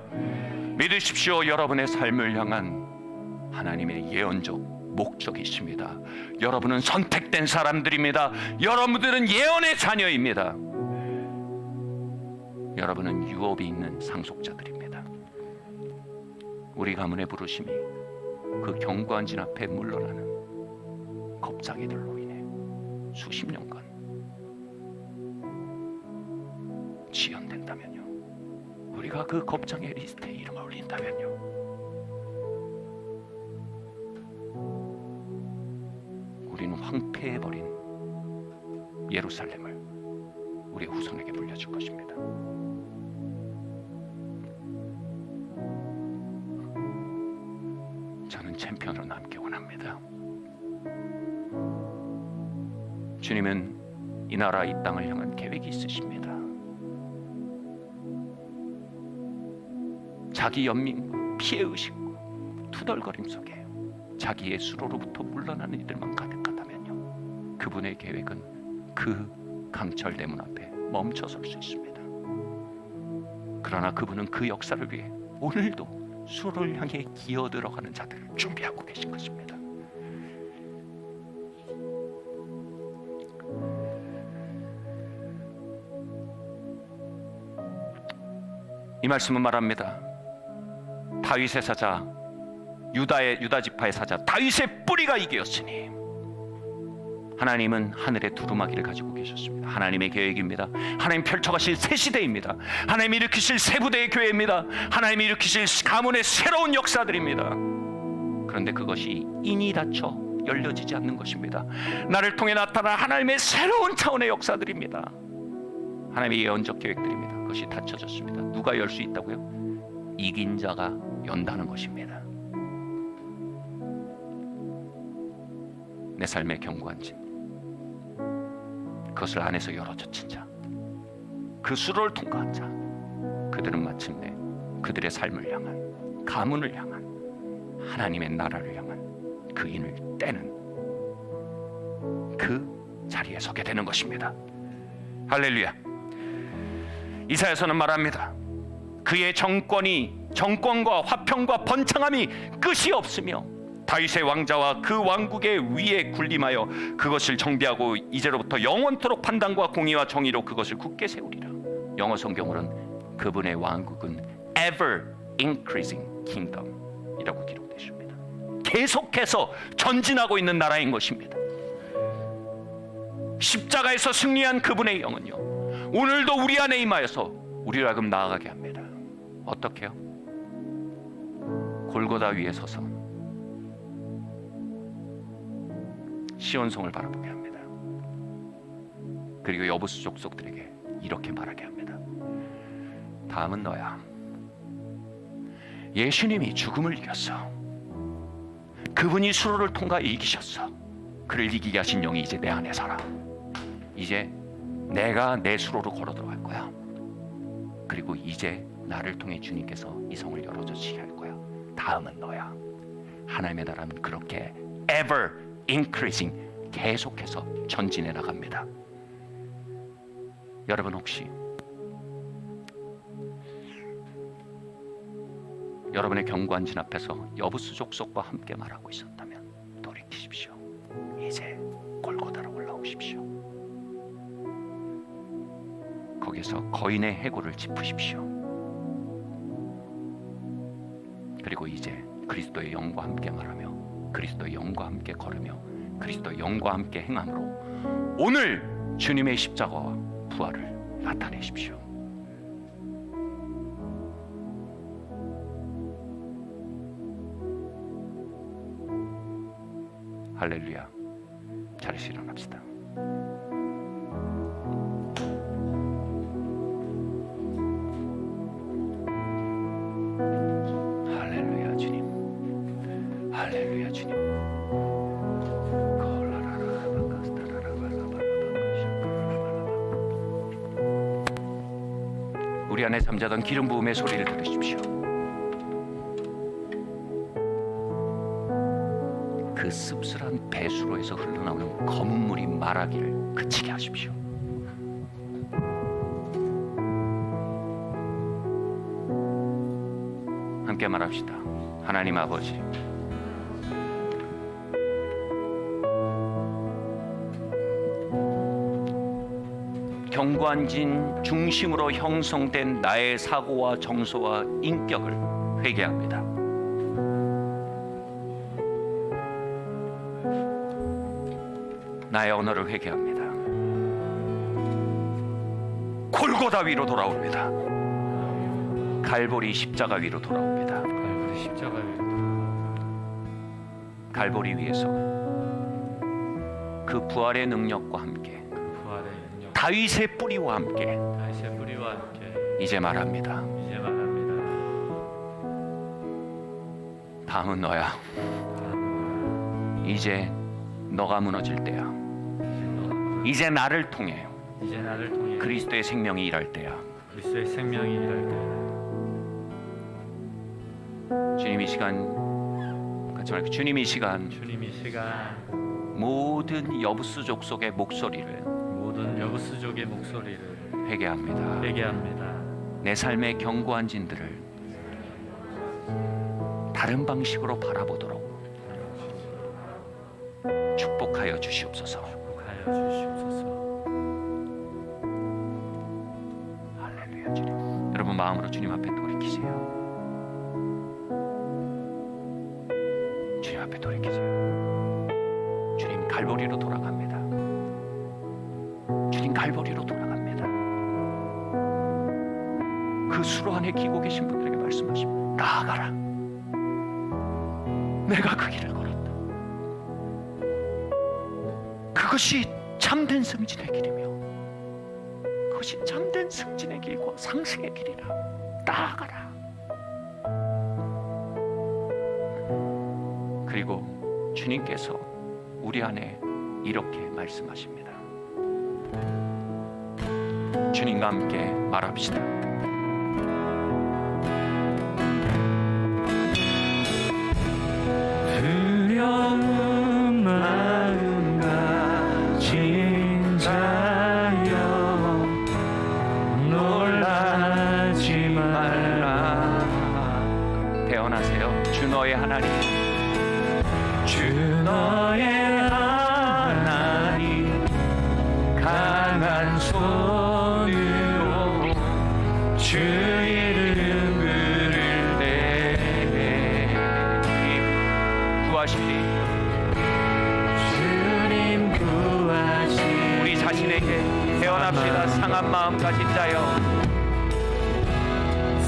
믿으십시오. 여러분의 삶을 향한 하나님의 예언적 목적이 있습니다. 여러분은 선택된 사람들입니다. 여러분들은 예언의 자녀입니다. 여러분은 유업이 있는 상속자들입니다. 우리 가문의 부르심이 그 견고한 진 앞에 물러나는 겁쟁이들로 인해 수십 년간 지연된다면요, 우리가 그 겁쟁이 리스트에 이름을 올린다면요, 우리는 황폐해버린 예루살렘을 우리 후손에게 물려줄 것입니다. 저는 챔피언으로 남기 원합니다. 주님은 이 나라 이 땅을 향한 계획이 있으십니다. 자기 연민과 피해의식과 투덜거림 속에 자기의 수로로부터 물러나는 이들만 가득하다면요, 그분의 계획은 그 강철대문 앞에 멈춰설 수 있습니다. 그러나 그분은 그 역사를 위해 오늘도 수로를 향해 기어들어가는 자들을 준비하고 계신 것입니다. 이 말씀은 말합니다. 다윗의 사자, 유다 지파의 사자 다윗의 뿌리가 이기었으니, 하나님은 하늘의 두루마기를 가지고 계셨습니다. 하나님의 계획입니다. 하나님 펼쳐가실 새 시대입니다. 하나님이 일으키실 새 부대의 교회입니다. 하나님이 일으키실 가문의 새로운 역사들입니다. 그런데 그것이 인이 닫혀 열려지지 않는 것입니다. 나를 통해 나타난 하나님의 새로운 차원의 역사들입니다. 하나님의 예언적 계획들입니다. 그것이 닫혀졌습니다. 누가 열 수 있다고요? 이긴 자가 연다는 것입니다. 내 삶의 견고한 진, 그것을 안에서 열어젖힌 자, 그 수로를 통과한 자, 그들은 마침내 그들의 삶을 향한, 가문을 향한, 하나님의 나라를 향한 그 인을 떼는 그 자리에 서게 되는 것입니다. 할렐루야. 이사야서는 말합니다. 그의 정권과 화평과 번창함이 끝이 없으며 다윗의 왕자와 그 왕국의 위에 군림하여 그것을 정비하고 이제로부터 영원토록 판단과 공의와 정의로 그것을 굳게 세우리라. 영어 성경으로는 그분의 왕국은 ever increasing kingdom이라고 기록되십니다. 계속해서 전진하고 있는 나라인 것입니다. 십자가에서 승리한 그분의 영은요, 오늘도 우리 안에 임하여서 우리를 하여금 나아가게 합니다. 어떻게요? 골고다 위에 서서 시온성을 바라보게 합니다. 그리고 여부수 족속들에게 이렇게 말하게 합니다. 다음은 너야. 예수님이 죽음을 이겼어. 그분이 수로를 통과해 이기셨어. 그를 이기게 하신 영이 이제 내 안에 살아. 이제 내가 내 수로로 걸어 들어갈 거야. 그리고 이제 나를 통해 주님께서 이 성을 열어주시게 할 거야. 다음은 너야. 하나님의 나라는 그렇게 ever increasing, 계속해서 전진해 나갑니다. 여러분 혹시 여러분의 견고한 진 앞에서 여부수 족속과 함께 말하고 있었다면 돌이키십시오. 이제 골고다로 올라오십시오. 거기서 거인의 해골을 짚으십시오. 그리고 이제 그리스도의 영과 함께 말하며 그리스도의 영과 함께 걸으며 그리스도의 영과 함께 행함으로 오늘 주님의 십자가와 부활을 나타내십시오. 할렐루야. 자리에서 일어납시다. 할렐루야 주님. 할렐루야 주님. 우리 안에 잠자던 기름 부음의 소리를 들으십시오. 그 씁쓸한 배수로에서 흘러나오는 검은 물이 말하기를 그치게 하십시오. 함께 말합시다. 하나님 아버지, 경관진 중심으로 형성된 나의 사고와 정서와 인격을 회개합니다. 나의 언어를 회개합니다. 골고다 위로 돌아옵니다. 갈보리 십자가 위로 돌아옵니다. 갈보리 십자가 위로 갈보리 위에서 그 부활의 능력과 함께 그 부활의 능력 다윗의 뿌리와 함께 다윗의 뿌리와 함께 이제 말합니다. 이제 말합니다. 다음은 너야. 이제 너가 무너질 때야. 이제 나를 통해 이제 나를 통해 그리스도의 생명이 일할 때야. 그리스도의 생명이 일할 때 주님 이 시간 같이 말할게요. 주님 이 시간 주님 이 시간 모든 여부수 족속의 목소리를 모든 여부수족의 목소리를 회개합니다. 회개합니다. 내 삶의 견고한 진들을 다른 방식으로 바라보도록 축복하여 주시옵소서. 축복하여 주시옵소서. 할렐루야. 주님, 여러분 마음으로 주님 앞에 돌이키세요. 주님 앞에 돌이키세요. 주님 갈보리로 돌아갑니다. 주님 갈보리로 돌아갑니다. 그 수로 안에 기고 계신 분들에게 말씀하십니다. 나아가라. 내가 그 길을 걸었다. 그것이 참된 승진의 길이며 그것이 참된 승진의 길과 상승의 길이라. 나아가라. 그리고 주님께서 우리 안에 이렇게 말씀하십니다. 주님과 함께 말합시다. 두려운 마음 가진 자여 놀라지 말라. 대언하세요. 주 너의 하나님, 주 너의 하나님 강한 손으로 주 이름 부를 때 구하시리. 주님 구하시리. 우리 자신에게 대언합시다. 상한 마음 가진 자여,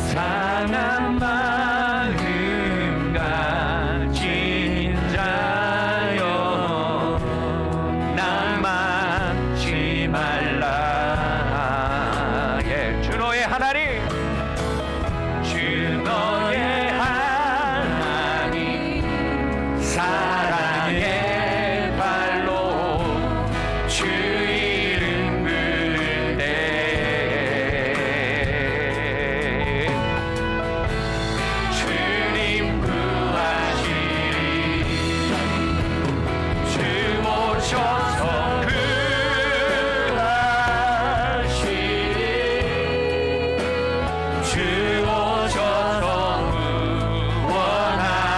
상한 마음 가진 자여 낭만치 말라. 예, 주 너의 하나님, 주 너의 하나님 사랑의 발로 주 이름 부를 때 주님 구하시리. 주 오셔서 구하시리. 주 오셔서 구원하시리.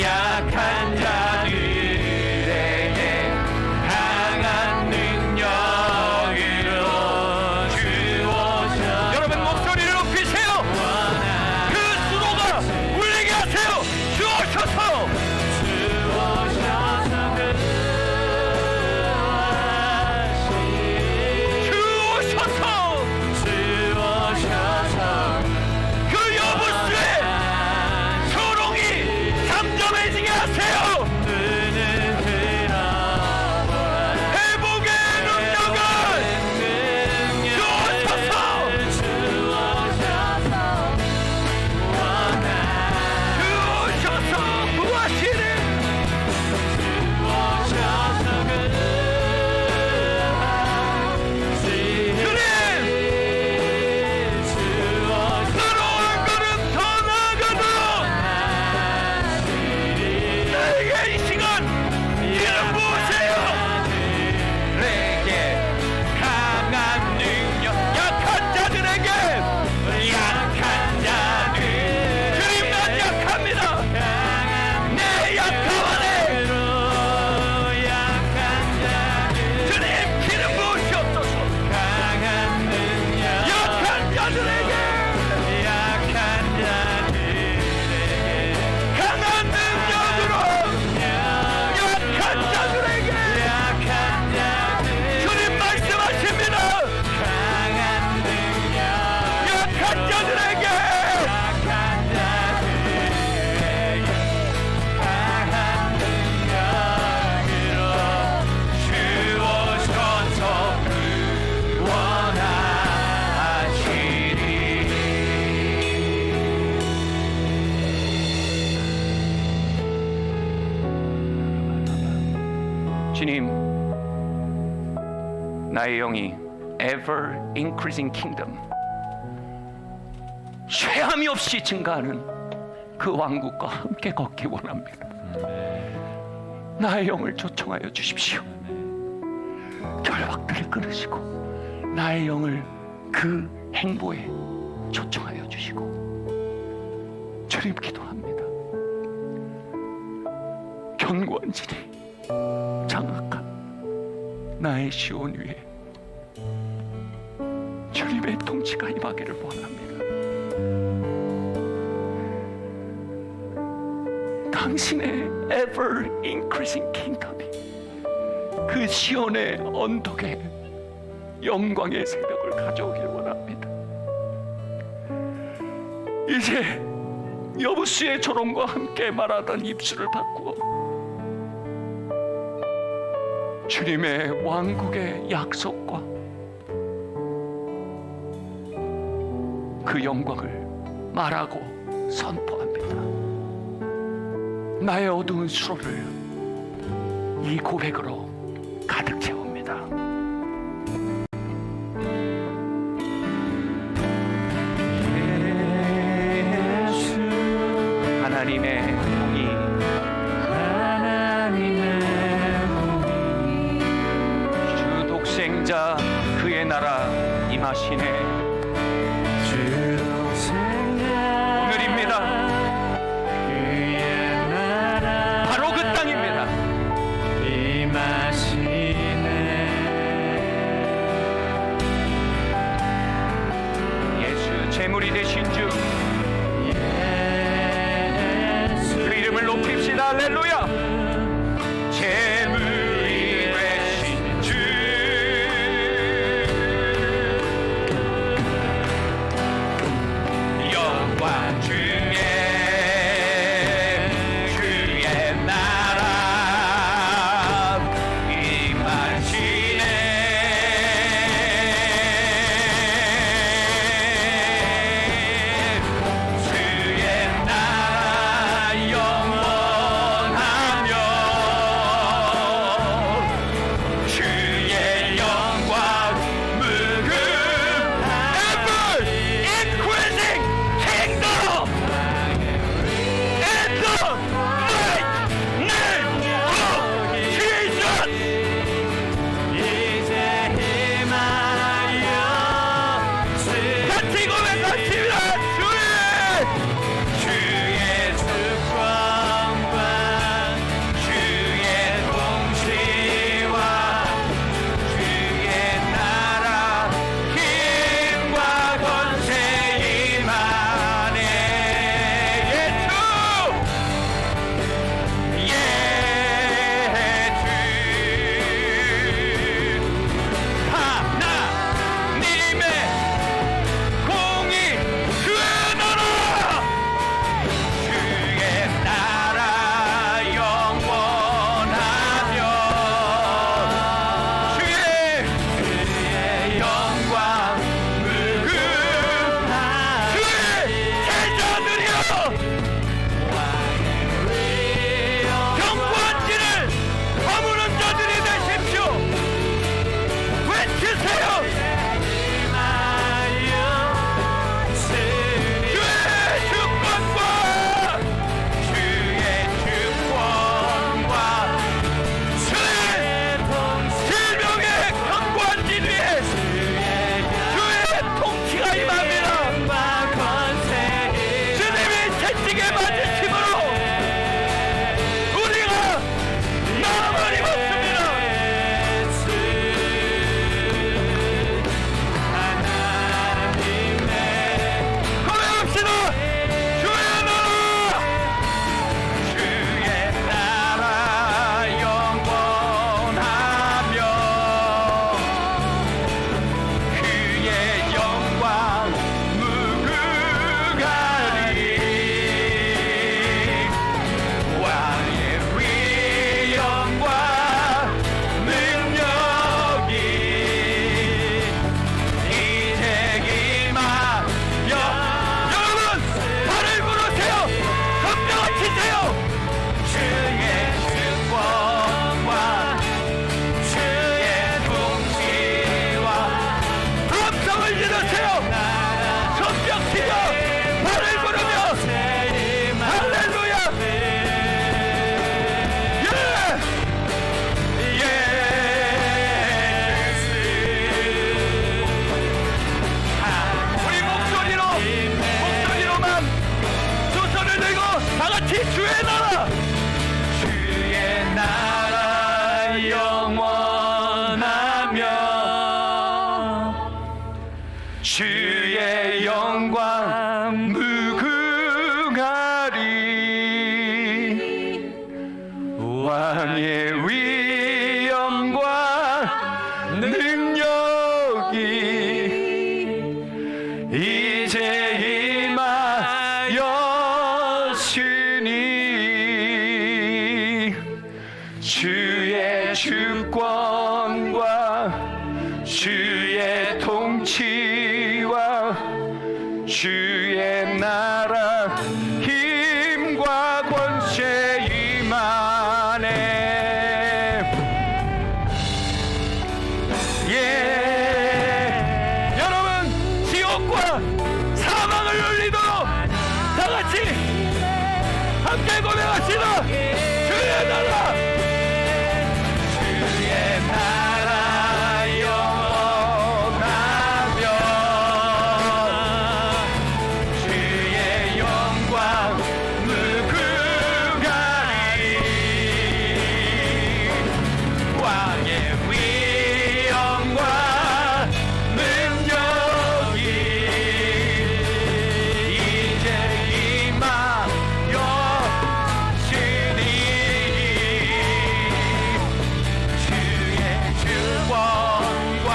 약한 자들에게 강한 능력으로 주 오셔서 여러분 목소리를 높이세요. 그 수로가 울리게 하세요. 주 오셔서, 주 오셔서 주 오셔서 주 오셔서 그 여부수의 소롱이 잠잠해지게 하세요. 눈을 들어보라. 회복의 능력을 주 오셔서, 주 오셔서 주 오셔서 구하시는 오셔서 새로운 걸음 더 나아가도록 내게 주님, 나의 영이 ever increasing kingdom, 쇠함이 없이 증가하는 그 왕국과 함께 걷기 원합니다. 나의 영을 초청하여 주십시오. 결박들을 끊으시고 나의 영을 그 행보에 초청하여 주시고, 주님 기도합니다. 견고한 진이 장악한 나의 시온 위에 주님의 통치가 임하기를 원합니다. 당신의 ever increasing kingdom이 그 시온의 언덕에 영광의 새벽을 가져오길 원합니다. 이제 여부수의 조롱과 함께 말하던 입술을 바꾸어 주님의 왕국의 약속과 그 영광을 말하고 선포합니다. 나의 어두운 수로를 이 고백으로 가득 채웁니다. 하나님의 공의, 주 독생자 그의 나라 임하시네. 오늘입니다. 바로 그 땅입니다. 예수 제물이 되신 주, 그 이름을 높입시다. 할렐루야. 제물이 되신 주, 영광 중에 주의 나라 임하시네. 주의 나라 영원하네. 주의 주권과 주의 통치와 주의 나라 힘과 권세 임하네. 예, 여러분 지옥과 사망을 울리도록 다 같이 함께 고백합시다. 주의 나라, 주의 나라 영원하며 주의 영광 무궁하리. 왕의 위엄과 능력이 이제 임하여 주니 주의 주권과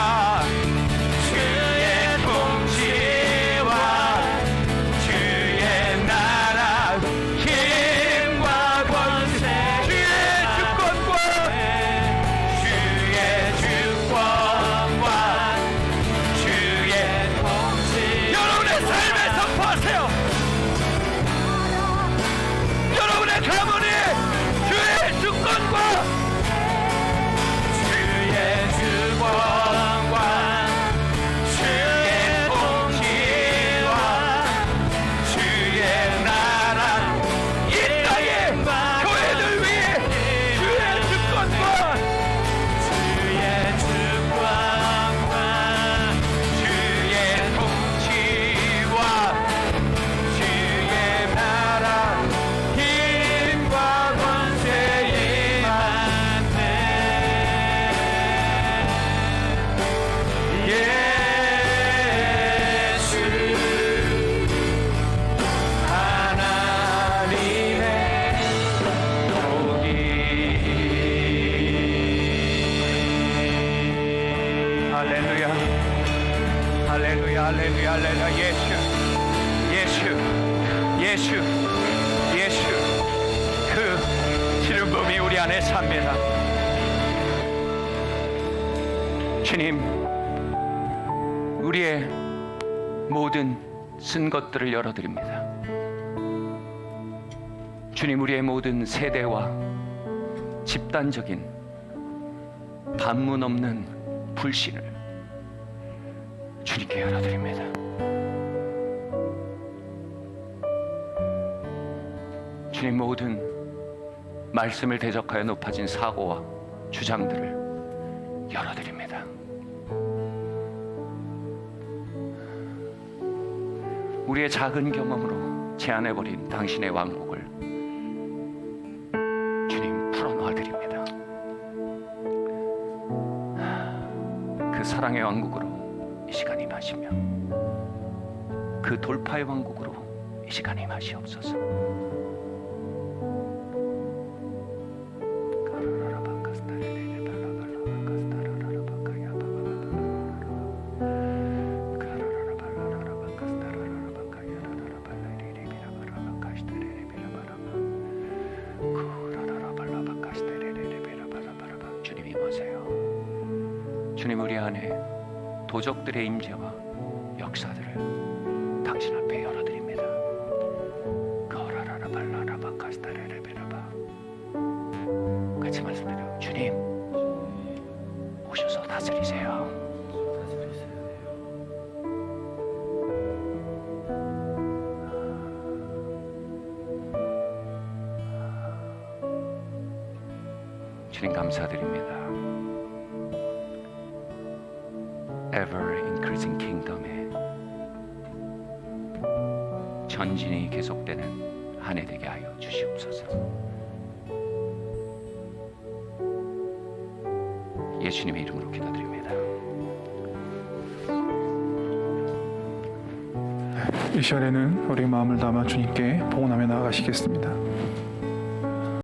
주의 통치와 주의 나라 힘과 권세 주의 주권과 주의 주권과 주의 통치 여러분의 삶에 선포하세요. 여러분의 가문이 주의 주권과 주의 주권과 주의 통치와 주의 나라 이 땅의 교회들 위해 주의 주권과 주의 주권과 주의 통치와 주의 나라 힘과 권세 임하네. 예수 하나님의 복이. 할렐루야 할렐루야 할렐루야 할렐루야. 예수 예수 예수 예수 그 기름붐이 우리 안에 삽니다. 주님, 우리의 모든 쓴 것들을 열어드립니다. 주님, 우리의 모든 세대와 집단적인 반문 없는 불신을 주님께 열어드립니다. 주님, 모든 말씀을 대적하여 높아진 사고와 주장들을 열어드립니다. 우리의 작은 경험으로 제한해버린 당신의 왕국을 주님 풀어놓아드립니다. 그 사랑의 왕국으로 이 시간 임하시며 그 돌파의 왕국으로 이 시간 임하시옵소서. 주님 임하세요. 주님, 우리 안에 도적들의 임재와 역사들을 당신 앞에 열어드립니다. 같이 말씀드려요. 주님, 오셔서 다스리세요. 주님, 감사드립니다. Ever increasing kingdom의 전진이 계속되는 한 해 되게 하여 주시옵소서. 예수님의 이름으로 기도드립니다. 이 시간에는 우리 마음을 담아 주님께 봉헌하며 나아가시겠습니다.